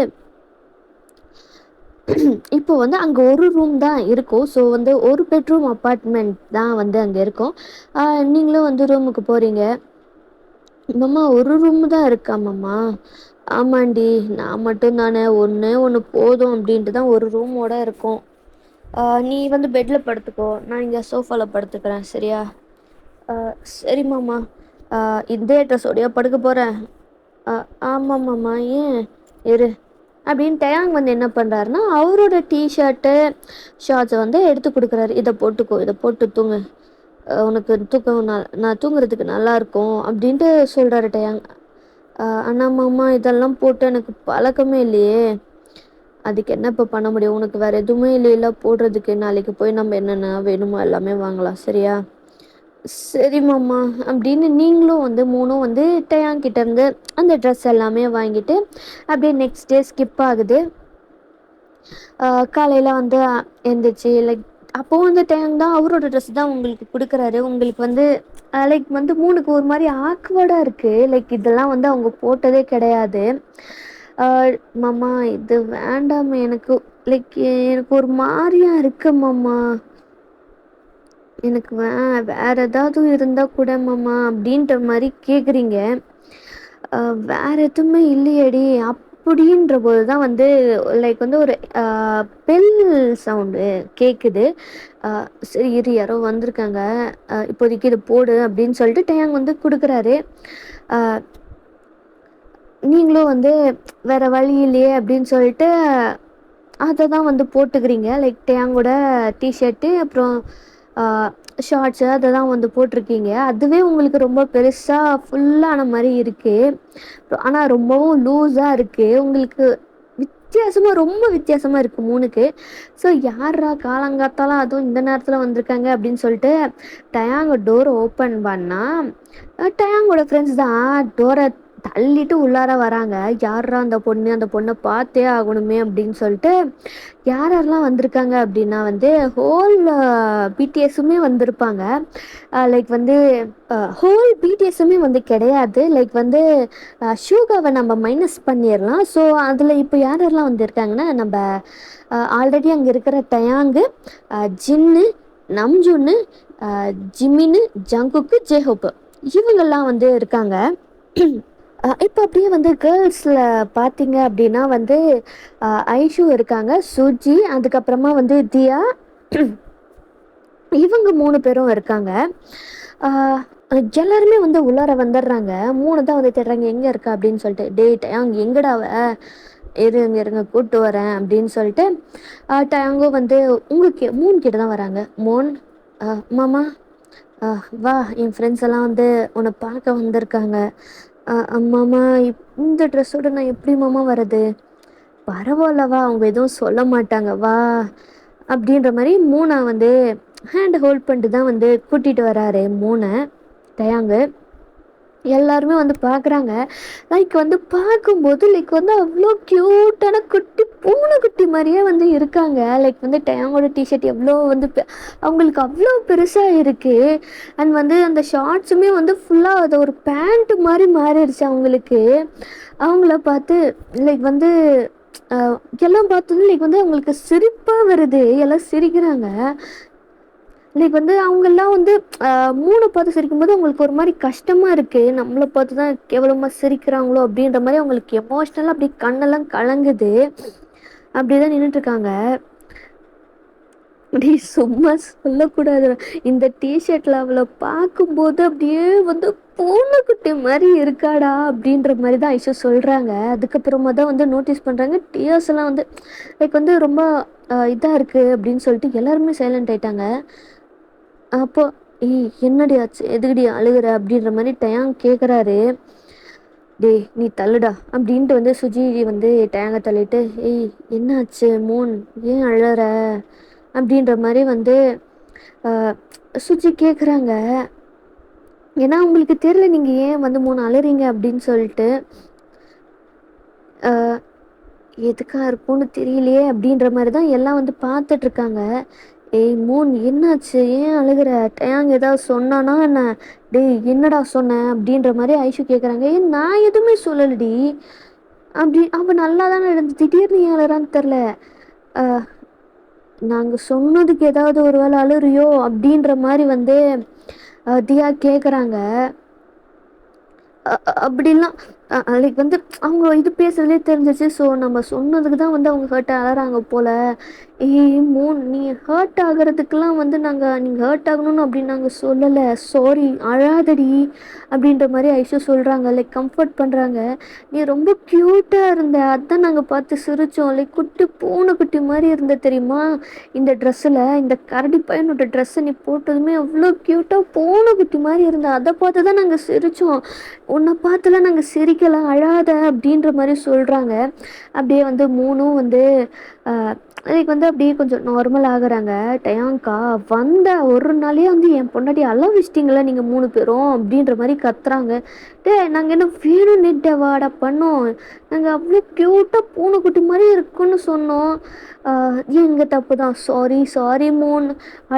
இப்போ வந்து அங்கே ஒரு ரூம் தான் இருக்கும். ஸோ வந்து ஒரு பெட்ரூம் அப்பார்ட்மெண்ட் தான் வந்து அங்கே இருக்கும். நீங்களும் வந்து ரூமுக்கு போகிறீங்க. மாமா ஒரு ரூமு தான் இருக்கா மாமா? ஆமாண்டி நான் மட்டும் தானே, ஒன்று போதும் அப்படின்ட்டு தான் ஒரு ரூமோட இருக்கும். நீ வந்து பெட்டில் படுத்துக்கோ, நான் இங்கே சோஃபாவில் படுத்துக்கிறேன் சரியா? சரி மாமா. இதே ட்ரெஸ்ஸோடையா படுக்க போகிறேன்? ஆமாம் மாமா. ஏன்? இரு அப்படின்னு டயாங் வந்து என்ன பண்ணுறாருன்னா அவரோட டிஷர்ட்டு ஷார்ட்ஸை வந்து எடுத்து கொடுக்குறாரு. இதை போட்டுக்கோ, இதை போட்டு தூங்கு, உனக்கு தூக்கம் நான் தூங்குறதுக்கு நல்லாயிருக்கும் அப்படின்ட்டு சொல்கிறாரு டயாங். அண்ணா மாமா இதெல்லாம் போட்டு எனக்கு பழக்கமே இல்லையே. அதுக்கு என்ன இப்போ பண்ண முடியும்? உனக்கு வேறு எதுவுமே இல்லைல்ல போடுறதுக்கு. நாளைக்கு போய் நம்ம என்னென்ன வேணுமோ எல்லாமே வாங்கலாம் சரியா? சரி மாமா அப்படின்னு நீங்களும் வந்து மூணும் வந்து டயாங்கிட்ட இருந்து அந்த ட்ரெஸ் எல்லாமே வாங்கிட்டு அப்படியே நெக்ஸ்ட் டே ஸ்கிப் ஆகுது. காலையில் வந்து எழுந்திரிச்சி லைக் அப்போ வந்து டேங் தான் அவரோட ட்ரெஸ் தான் உங்களுக்கு குடுக்குறாரு. உங்களுக்கு வந்து லைக் வந்து 3க்கு ஒரு மாரி ஆக்வர்டா இருக்கு. லைக் இதெல்லாம் வந்து அவங்க போட்டதே கிடையாது. அ "மாமா இது வேண்டாமே எனக்கு. லைக் எனக்கு ஒரு மாரியா இருக்கு மாமா. எனக்கு வேற ஏதாவது இருந்தா கூட மாமா" அப்படின்ற மாரி கேட்குறீங்க. அ "வேற எதுவுமே இல்லையேடி" அப்படின்றபோது தான் வந்து லைக் வந்து ஒரு பெல் சவுண்டு கேட்குது. அ சரி இரு யாரோ வந்திருக்காங்க. இப்போதைக்கு இத போடு அப்படின்னு சொல்லிட்டு டேங் வந்து குடுக்குறாரு. அ நீங்களும் வந்து வேற வழி இல்லையே அப்படின்னு சொல்லிட்டு அத தான் வந்து போட்டுக்கிறீங்க. லைக் டேங்கோட ஷர்ட்டு அப்புறம் அ ஷார்ட்ஸு அத தான் வந்து போட்டிருக்கீங்க. அதுவே உங்களுக்கு ரொம்ப பெருசா ஃபுல்லான மாரி இருக்கு. ஆனா ரொம்பவும் லூஸா இருக்கு. உங்களுக்கு ரொம்ப வித்தியாசமா இருக்கு 3க்கு. ஸோ யார்ரா காலங்காத்தால அதுவும் இந்த நேரத்தில வந்திருக்காங்க அப்படின்னு சொல்லிட்டு டயாங்க டோர் ஓப்பன் பண்ணா, டயாங்கோட ஃப்ரெண்ட்ஸ் தான் டோர தள்ளிட்டு உள்ளார வராங்க. யார்ரா அந்த பொண்ணு? அந்த பொண்ண பார்த்தே ஆகணுமே அப்படின்னு சொல்லிட்டு, யார் யாரெல்லாம் வந்திருக்காங்க அப்படின்னா வந்து ஹோல் பிடிஎஸுமே வந்திருப்பாங்க. லைக் வந்து ஹோல் பிடிஎஸுமே வந்து கிடையாது. லைக் வந்து ஷூகாவை நம்ம மைனஸ் பண்ணிடலாம். ஸோ அதில் இப்போ யார் யாரெல்லாம் வந்திருக்காங்கன்னா நம்ம ஆல்ரெடி அங்கே இருக்கிற டயாங்கு, ஜின்னு, நம்ஜூன்னு, ஜிமின்னு, ஜங்குக்கு, ஜேஹோப்பு இவங்கெல்லாம் வந்து இருக்காங்க. இப்போ அப்படியே வந்து கேர்ள்ஸில் பார்த்தீங்க அப்படின்னா வந்து ஐஷு இருக்காங்க, சுஜி, அதுக்கப்புறமா வந்து தியா, இவங்க 3 பேரும் இருக்காங்க. எல்லாருமே வந்து உள்ளார வந்துடுறாங்க. 3 தான் வந்து தேடுறாங்க எங்கே இருக்கா அப்படின்னு சொல்லிட்டு. டேய் டயாங் எங்கடா அவ? இருங்க இருங்க கூப்பிட்டு வரேன் அப்படின்னு சொல்லிட்டு டயாங்கும் வந்து உங்களுக்கு 3 கிட்ட தான் வராங்க. மோன், மாமா வா என் ஃப்ரெண்ட்ஸ் எல்லாம் வந்து உன்னை பார்க்க வந்திருக்காங்க. மாமா இந்த ட்ரெஸ்ஸோட நான் எப்படி மாமா வர்றது? பரவாயில்ல வா அவங்க எதுவும் சொல்ல மாட்டாங்க வா அப்படின்ற மாதிரி 3 வந்து ஹேண்ட் ஹோல்ட் பண்ணிட்டு தான் வந்து கூட்டிகிட்டு வராரு 3 டயாங்கு. எல்லாருமே வந்து பார்க்குறாங்க. லைக் வந்து பார்க்கும்போது லைக் வந்து அவ்வளோ க்யூட்டான குட்டி பூனைக்குட்டி மாதிரியே வந்து இருக்காங்க. லைக் வந்து டயாங்கோட டிஷர்ட் எவ்வளோ வந்து அவங்களுக்கு அவ்வளோ பெருசாக இருக்குது. அண்ட் வந்து அந்த ஷார்ட்ஸுமே வந்து ஃபுல்லாக அது ஒரு பேண்ட் மாதிரி மாறிடுச்சு அவங்களுக்கு. அவங்கள பார்த்து லைக் வந்து எல்லாம் பார்த்ததும் லைக் வந்து அவங்களுக்கு சிரிப்பாக வருது. எல்லாம் சிரிக்கிறாங்க. லைக் வந்து அவங்கெல்லாம் வந்து 3 பார்த்து சிரிக்கும்போது அவங்களுக்கு ஒரு மாதிரி கஷ்டமாக இருக்குது. நம்மளை பார்த்து தான் கேவலமாக சிரிக்கிறாங்களோ அப்படின்ற மாதிரி அவங்களுக்கு எமோஷ்னலாக அப்படி கண்ணெல்லாம் கலங்குது. அப்படி தான் நின்றுட்டுருக்காங்க. அப்படி சும்மா சொல்லக்கூடாது. இந்த டிஷர்ட்டில் அவளை பார்க்கும்போது அப்படியே வந்து பூனைக்குட்டி மாதிரி இருக்காடா அப்படின்ற மாதிரி தான் ஐஷு சொல்கிறாங்க. அதுக்கப்புறமா தான் வந்து நோட்டீஸ் பண்ணுறாங்க டியர்ஸ் எல்லாம் வந்து லைக் வந்து ரொம்ப இதாக இருக்குது அப்படின்னு சொல்லிட்டு எல்லாருமே சைலண்ட் ஆயிட்டாங்க. அப்போ ஏய் என்னடி ஆச்சு? எதுக்குடி அழுகுற? அப்படின்ற மாதிரி டயாங் கேட்குறாரு. டேய் நீ தள்ளுடா அப்படின்ட்டு வந்து சுஜி வந்து டயாங்கை தள்ளிட்டு, ஏய் என்னாச்சு மூன்? ஏன் அழற? அப்படின்ற மாதிரி வந்து சுஜி கேட்குறாங்க. ஏன்னா உங்களுக்கு தெரியல நீங்கள் ஏன் வந்து 3 அழுறீங்க அப்படின்னு சொல்லிட்டு. எதுக்காக இருக்கும்னு தெரியலையே அப்படின்ற மாதிரி தான் எல்லாம் வந்து பார்த்துட்ருக்காங்க. ஏய் மூன் என்னாச்சு? ஏன் அழுகுற? டயாங் ஏதாவது சொன்னானா என்ன? டேய் என்னடா சொன்னேன் அப்படின்ற மாதிரி ஐஷு கேட்குறாங்க. ஏன் நான் எதுவுமே சொல்லலடி அப்படி அவன் நல்லா தானே இருந்து திடீர்னு ஏன் அழுறான்னு தெரில. நாங்கள் சொன்னதுக்கு ஏதாவது ஒரு வேளை அழுறியோ அப்படின்ற மாதிரி வந்து தியா கேட்குறாங்க. அப்படிலாம் லைக் வந்து அவங்க இது பேசுறதுலே தெரிஞ்சிச்சு. ஸோ நம்ம சொன்னதுக்கு தான் வந்து அவங்க ஹர்ட் ஆகிறாங்க போல். ஏய் மூன் நீ ஹர்ட் ஆகிறதுக்கெலாம் வந்து நீங்கள் ஹர்ட் ஆகணும்னு அப்படின்னு நாங்கள் சொல்லலை. சாரி அழாதடி அப்படின்ற மாதிரி ஐஷு சொல்கிறாங்க. லைக் கம்ஃபர்ட் பண்ணுறாங்க. நீ ரொம்ப க்யூட்டாக இருந்த, அதான் நாங்கள் பார்த்து சிரித்தோம். லைக் குட்டி பூனைக்குட்டி மாதிரி இருந்த தெரியுமா இந்த ட்ரெஸ்ஸில்? இந்த கரடி பையனோட ட்ரெஸ்ஸை நீ போட்டதுமே அவ்வளோ க்யூட்டாக பூனைக்குட்டி மாதிரி இருந்த, அதை பார்த்து தான் நாங்கள் சிரித்தோம். உன்னை பார்த்துலாம் நாங்கள் சிரிக்கலாம், அழாத அப்படின்ற மாதிரி சொல்கிறாங்க. அப்படியே வந்து 3ம் வந்து அதுக்கு வந்து அப்படியே கொஞ்சம் நார்மல் ஆகுறாங்க. டயாங்க்கா வந்த ஒரு நாளே வந்து என் பொண்டாட்டிய அழ வச்சுட்டீங்களா நீங்க 3 பேரும் அப்படின்ற மாரி கத்துறாங்க. டேய் நாங்க என்ன வேணும்னேட்டவாடா பண்ணோம். நாங்க அவ்ளோ கியூட்டா பூனைக்குட்டி மாரி இருக்குன்னு சொன்னோம். ஆ எங்க தப்பு தான். சாரி சாரி மூன்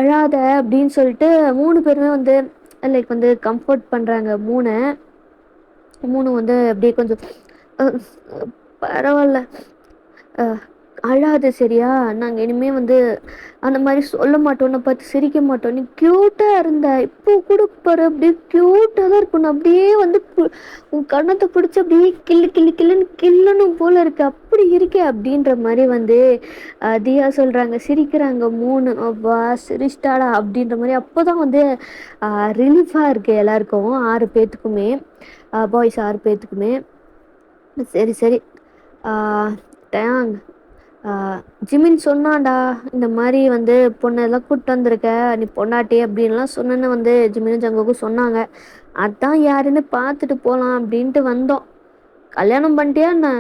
அழாத அப்படின்னு சொல்லிட்டு 3 பேருமே வந்து லைக் வந்து கம்ஃபோர்ட் பண்றாங்க மூண. மூணு வந்து அப்படியே கொஞ்சம் அ பரவால்ல. அ அழாத சரியா? நாங்க இனிமே வந்து அந்த மாரி சொல்ல மாட்டோம். உன்ன பார்த்து சிரிக்க மாட்டோம். நீ கியூட்டா இருந்த. இப்போ கூட பாரு அப்படியே கியூட்டா தான் இருக்கு. நான் அப்படியே வந்து உன் கன்னத்த பிடிச்சு அப்படியே கிள்ளு கிள்ளு கிள்ளுன்னு கிள்ளணும் போல இருக்கு. அப்படி இருக்கே அப்படின்ற மாரி வந்து தியா சொல்றாங்க. சிரிக்கிறாங்க 3. அப்பா சிரிச்சிட்டாடா அப்படின்ற மாரி. அப்போதான் வந்து ரிலீஃபா இருக்கு எல்லாருக்கும் 6 பேத்துக்குமே. பாய்ஸ் 6 பேத்துக்குமே. சரி சரி. ஆ டயாங் ஜிமின் சொன்னான்டா இந்த மாதிரி வந்து பொண்ணெல்லாம் கூப்பிட்டு வந்திருக்க நீ பொண்டாட்டி அப்படின்லாம் சொன்னேன்னு வந்து ஜிமினும் ஜங்குக்கும் சொன்னாங்க. அதான் யாருன்னு பார்த்துட்டு போகலாம் அப்படின்ட்டு வந்தோம். கல்யாணம் பண்ணிட்டியா என்ன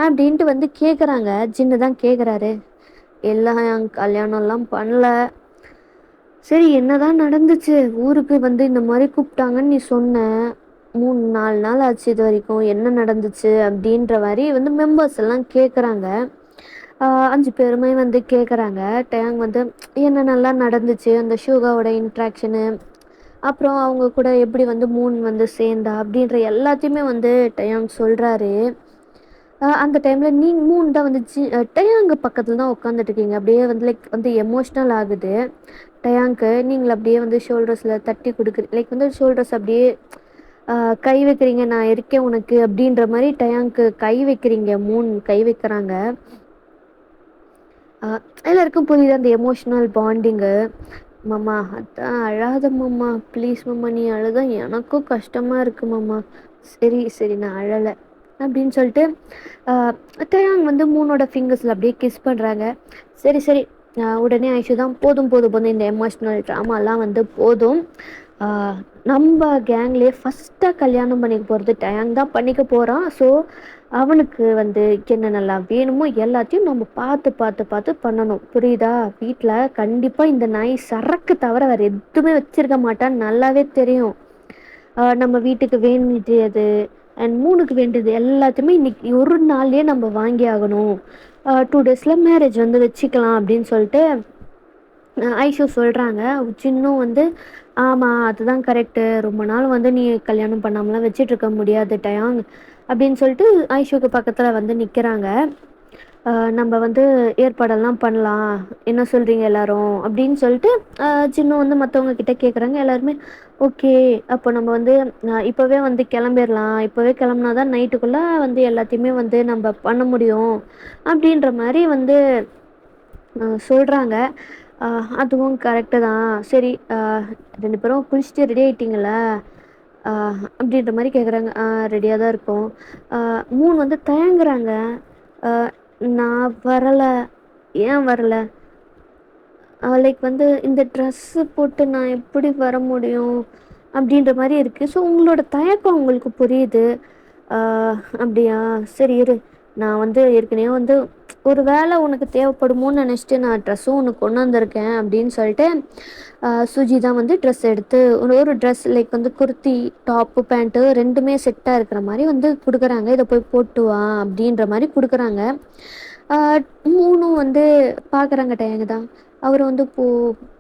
அப்படின்ட்டு வந்து கேட்குறாங்க. ஜின்னு தான் கேட்குறாரு. எல்லாம் கல்யாணம்லாம் பண்ணல. சரி என்னதான் நடந்துச்சு ஊருக்கு வந்து இந்த மாதிரி கூப்பிட்டாங்கன்னு நீ சொன்ன. 3-4 நாள் ஆச்சு இது வரைக்கும் என்ன நடந்துச்சு அப்படின்ற மாதிரி வந்து மெம்பர்ஸ் எல்லாம் கேட்குறாங்க. 5 பேருமே வந்து கேட்குறாங்க. டேங் வந்து என்ன நல்லா நடந்துச்சு அந்த ஷூகாவோட இன்ட்ராக்ஷனு, அப்புறம் அவங்க கூட எப்படி வந்து மூன் வந்து சேர்ந்தா அப்படின்ற எல்லாத்தையுமே வந்து டயாங் சொல்கிறாரு. அந்த டைமில் நீ மூணு தான் வந்து டயாங்கு பக்கத்தில் தான் உட்காந்துட்டு இருக்கீங்க. அப்படியே வந்து லைக் வந்து எமோஷ்னல் ஆகுது டயாங்க்கு. நீங்கள் அப்படியே வந்து ஷோல்டர்ஸில் தட்டி கொடுக்குறீங்க. லைக் வந்து ஷோல்டர்ஸ் அப்படியே கை வைக்கிறீங்க. நான் இருக்கேன் உனக்கு அப்படின்ற மாதிரி டயாங்க்கு கை வைக்கிறீங்க. மூணு கை வைக்கிறாங்க. எல்லாருக்கும் புரியுது அந்த எமோஷ்னல் பாண்டிங்கு. மாமா அதான் அழாத மாமா ப்ளீஸ் மாமா நீ அழுதா எனக்கும் கஷ்டமாக இருக்கு மாமா. சரி சரி நான் அழலை அப்படின்னு சொல்லிட்டு டயாங் வந்து மூணோட ஃபிங்கர்ஸில் அப்படியே கிஸ் பண்ணுறாங்க. சரி சரி. உடனே ஐஷு தான் போதும் போதும் போதும் இந்த எமோஷ்னல் ட்ராமாலாம் வந்து போதும். நம்ம கேங்லேயே ஃபஸ்ட்டாக கல்யாணம் பண்ணிக்க போகிறது டயாங் தான் பண்ணிக்க போகிறான். ஸோ அவனுக்கு வந்து என்னென்னலாம் வேணுமோ எல்லாத்தையும் நம்ம பார்த்து பார்த்து பார்த்து பண்ணணும். புரியுதா? வீட்டில் கண்டிப்பாக இந்த நாய் சரக்கு தவிர வேறு எதுவுமே வச்சிருக்க மாட்டான்னு நல்லாவே தெரியும். நம்ம வீட்டுக்கு வேண்டியது அண்ட் மூணுக்கு வேண்டியது எல்லாத்தையுமே இன்னைக்கு ஒரு நாள்லேயே நம்ம வாங்கி ஆகணும். 2 டேஸில் மேரேஜ் வந்து வச்சுக்கலாம் அப்படின்னு சொல்லிட்டு ஐஷு சொல்கிறாங்க. சின்னும் வந்து ஆமாம் அதுதான் கரெக்டு. ரொம்ப நாள் வந்து நீ கல்யாணம் பண்ணாமலாம் வச்சிட்ருக்க முடியாது டயாங் அப்படின்னு சொல்லிட்டு ஐஷுக்கு பக்கத்தில் வந்து நிற்கிறாங்க. நம்ம வந்து ஏற்பாடெல்லாம் பண்ணலாம். என்ன சொல்கிறீங்க எல்லாரும் அப்படின்னு சொல்லிட்டு சின்ன வந்து மற்றவங்க கிட்ட கேட்குறாங்க. எல்லாருமே ஓகே அப்போ நம்ம வந்து இப்போவே வந்து கிளம்பிடலாம். இப்போவே கிளம்புனா தான் நைட்டுக்குள்ளே வந்து எல்லாத்தையுமே வந்து நம்ம பண்ண முடியும் அப்படின்ற மாதிரி வந்து சொல்கிறாங்க. அதுவும் கரெக்டு தான். சரி 2 பேரும் குளிச்சுட்டு ரெடி ஆகிட்டிங்களா அப்படின்ற மாதிரி கேட்குறாங்க. ரெடியாக தான் இருக்கோம். 3 வந்து தயங்குறாங்க. நான் வரலை. ஏன் வரலை? லைக் வந்து இந்த ட்ரெஸ்ஸு போட்டு நான் எப்படி வர முடியும் அப்படின்ற மாதிரி இருக்குது. ஸோ உங்களோட தயக்கம் உங்களுக்கு புரியுது. அப்படியா சரி இரு. நான் வந்து ஏற்கனவே வந்து ஒரு வேளை உனக்கு தேவைப்படுமோன்னு நினச்சிட்டு நான் ட்ரெஸ்ஸும் உனக்கு கொண்டு வந்திருக்கேன் அப்படின்னு சொல்லிட்டு சுஜி தான் வந்து ட்ரெஸ் எடுத்து ஒரு ட்ரெஸ் லைக் வந்து குர்த்தி டாப்பு பேண்ட்டு ரெண்டுமே செட்டாக இருக்கிற மாதிரி வந்து கொடுக்குறாங்க. இதை போய் போட்டு வா அப்படின்ற மாதிரி கொடுக்குறாங்க. மூணும் வந்து பார்க்குறாங்க டயங்க தான். அவர் வந்து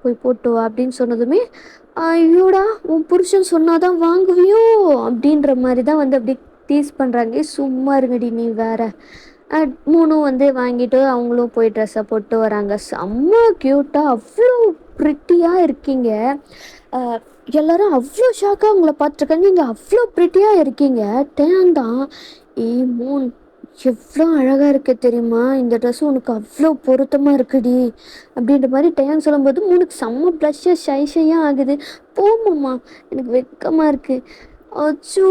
போய் போட்டு வா அப்படின்னு சொன்னதுமே ஐயோடா உன் புருஷன் சொன்னாதான் வாங்குவியோ அப்படின்ற மாதிரி தான் வந்து அப்படி டீஸ் பண்ணுறாங்க. சும்மா இருங்கடி நீ வேற. மூணும் வந்து வாங்கிட்டு அவங்களும் போய் ட்ரெஸ்ஸை போட்டு வராங்க. செம்ம க்யூட்டாக அவ்வளோ ப்ரிட்டியாக இருக்கீங்க. எல்லாரும் அவ்வளோ ஷாக்காக உங்களை பார்த்துருக்காங்க. நீங்கள் அவ்வளோ ப்ரிட்டியாக இருக்கீங்க. டேன் தான் மூன் எவ்வளோ அழகாக இருக்க தெரியுமா? இந்த ட்ரெஸ் உனக்கு அவ்வளோ பொருத்தமாக இருக்குடி அப்படின்ற மாதிரி டயான் சொல்லும்போது மூணுக்கு செம்ம ப்ளஷ்ஷாக ஷையாக ஆகுது. போமாம்மா எனக்கு வெக்கமாக இருக்குது. அச்சோ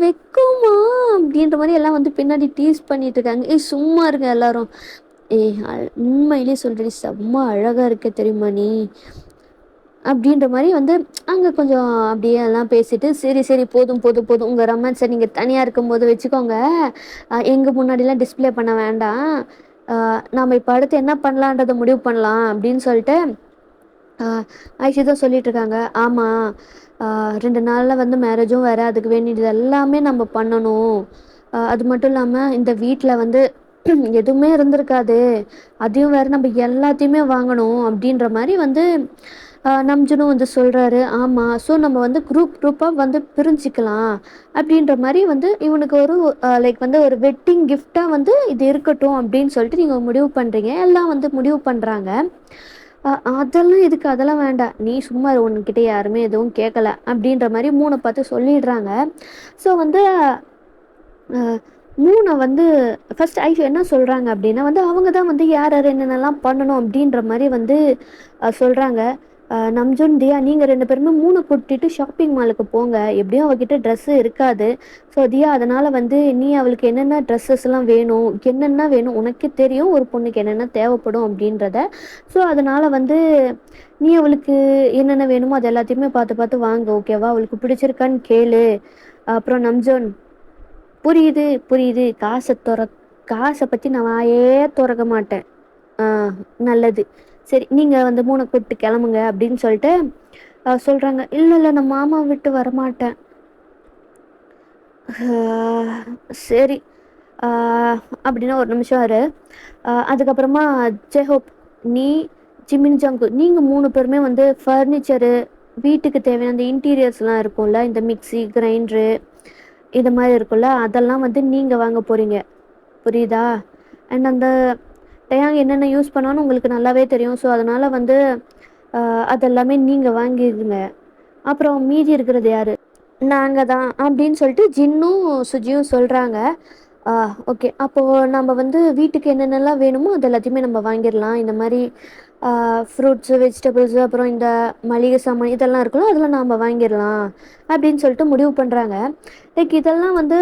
வெக்கமா அப்படின்ற மாதிரி எல்லாம் வந்து பின்னாடி டீஸ் பண்ணிட்டு இருக்காங்க. சும்மா இருங்க எல்லாரும். உண்மையிலே சொல்றடி செம்ம அழகா இருக்க தெரியுமா நீ அப்படின்ற மாதிரி வந்து அங்கே கொஞ்சம் அப்படியே எல்லாம் பேசிட்டு சரி சரி போதும் போதும் போதும் உங்கள் ரொமான்ஸை நீங்கள் தனியாக இருக்கும்போது வச்சுக்கோங்க. எங்கள் முன்னாடிலாம் டிஸ்பிளே பண்ண வேண்டாம். நாம் இப்போ அடுத்து என்ன பண்ணலான்றதை முடிவு பண்ணலாம் அப்படின்னு சொல்லிட்டு ஐஷு தான் சொல்லிட்டு இருக்காங்க. ஆமாம், 2 நாளில் வந்து மேரேஜும் வேறு, அதுக்கு வேண்டியது எல்லாமே நம்ம பண்ணணும். அது மட்டும் இல்லாமல் இந்த வீட்டில் வந்து எதுவுமே இருந்திருக்காது, அதையும் வேறு நம்ம எல்லாத்தையுமே வாங்கணும் அப்படின்ற மாதிரி வந்து நம்ஜுனும் வந்து சொல்கிறாரு. ஆமாம், ஸோ நம்ம வந்து குரூப்பாக வந்து பிரிஞ்சிக்கலாம் அப்படின்ற மாதிரி வந்து இவனுக்கு ஒரு லைக் வந்து ஒரு வெட்டிங் கிஃப்டாக வந்து இது இருக்கட்டும் அப்படின்னு சொல்லிட்டு நீங்கள் முடிவு பண்ணுறீங்க. எல்லாம் வந்து முடிவு பண்ணுறாங்க. அதெல்லாம் எதுக்கு, அதெல்லாம் வேண்டாம், நீ சும்மா உன்கிட்ட யாருமே எதுவும் கேட்கல அப்படின்ற மாதிரி மூணை பார்த்து சொல்லிடுறாங்க. ஸோ வந்து மூணை வந்து ஃபர்ஸ்ட் ஐஷு என்ன சொல்கிறாங்க அப்படின்னா வந்து அவங்க தான் வந்து யார் யார் என்னென்னலாம் பண்ணணும் அப்படின்ற மாதிரி வந்து சொல்கிறாங்க. நம்ஜுன், தியா, நீங்கள் 2 பேருமே மூணை கூட்டிட்டு ஷாப்பிங் மாலுக்கு போங்க, எப்படியும் அவகிட்ட ட்ரெஸ்ஸு இருக்காது. ஸோ தியா, அதனால் வந்து நீ அவளுக்கு என்னென்ன ட்ரெஸ்ஸஸ்லாம் வேணும், என்னென்ன வேணும் உனக்கே தெரியும் ஒரு பொண்ணுக்கு என்னென்ன தேவைப்படும் அப்படின்றத. ஸோ அதனால் வந்து நீ அவளுக்கு என்னென்ன வேணுமோ அது எல்லாத்தையுமே பார்த்து பார்த்து வாங்க, ஓகேவா? அவளுக்கு பிடிச்சிருக்கான்னு கேளு. அப்புறம் நம்ஜோன், புரியுது புரியுது, காசை பற்றி நான் வாயே திறக்க மாட்டேன். நல்லது, சரி நீங்கள் வந்து மூணை கூப்பிட்டு கிளம்புங்க அப்படின்னு சொல்லிட்டு சொல்கிறாங்க. இல்லை இல்லை, நான் மாமா விட்டு வரமாட்டேன். சரி அப்படின்னா ஒரு நிமிஷம் வரு. அதுக்கப்புறமா ஜெஹோப், நீ, ஜிமின், ஜங்கு, நீங்கள் 3 பேருமே வந்து ஃபர்னிச்சரு, வீட்டுக்கு தேவையான அந்த இன்டீரியர்ஸ்லாம் இருக்கும்ல, இந்த மிக்சி, கிரைண்டரு, இது மாதிரி இருக்கும்ல, அதெல்லாம் வந்து நீங்கள் வாங்க போகிறீங்க, புரியுதா? அண்ட் அந்த டயாங் என்னென்ன யூஸ் பண்ணான்னு உங்களுக்கு நல்லாவே தெரியும். ஸோ அதனால் வந்து அதெல்லாமே நீங்கள் வாங்கிடுங்க. அப்புறம் மீதி இருக்கிறது யார்? நாங்கள் தான் அப்படின்னு சொல்லிட்டு ஜின்னும் சுஜியும் சொல்கிறாங்க. ஓகே, அப்போது நம்ம வந்து வீட்டுக்கு என்னென்னலாம் வேணுமோ அது எல்லாத்தையுமே நம்ம வாங்கிடலாம். இந்த மாதிரி ஃப்ரூட்ஸு, வெஜிடபிள்ஸு, அப்புறம் இந்த மளிகை சாமான் இதெல்லாம் இருக்குல்ல, அதெல்லாம் நாம் வாங்கிடலாம் அப்படின்னு சொல்லிட்டு முடிவு பண்ணுறாங்க. லைக் இதெல்லாம் வந்து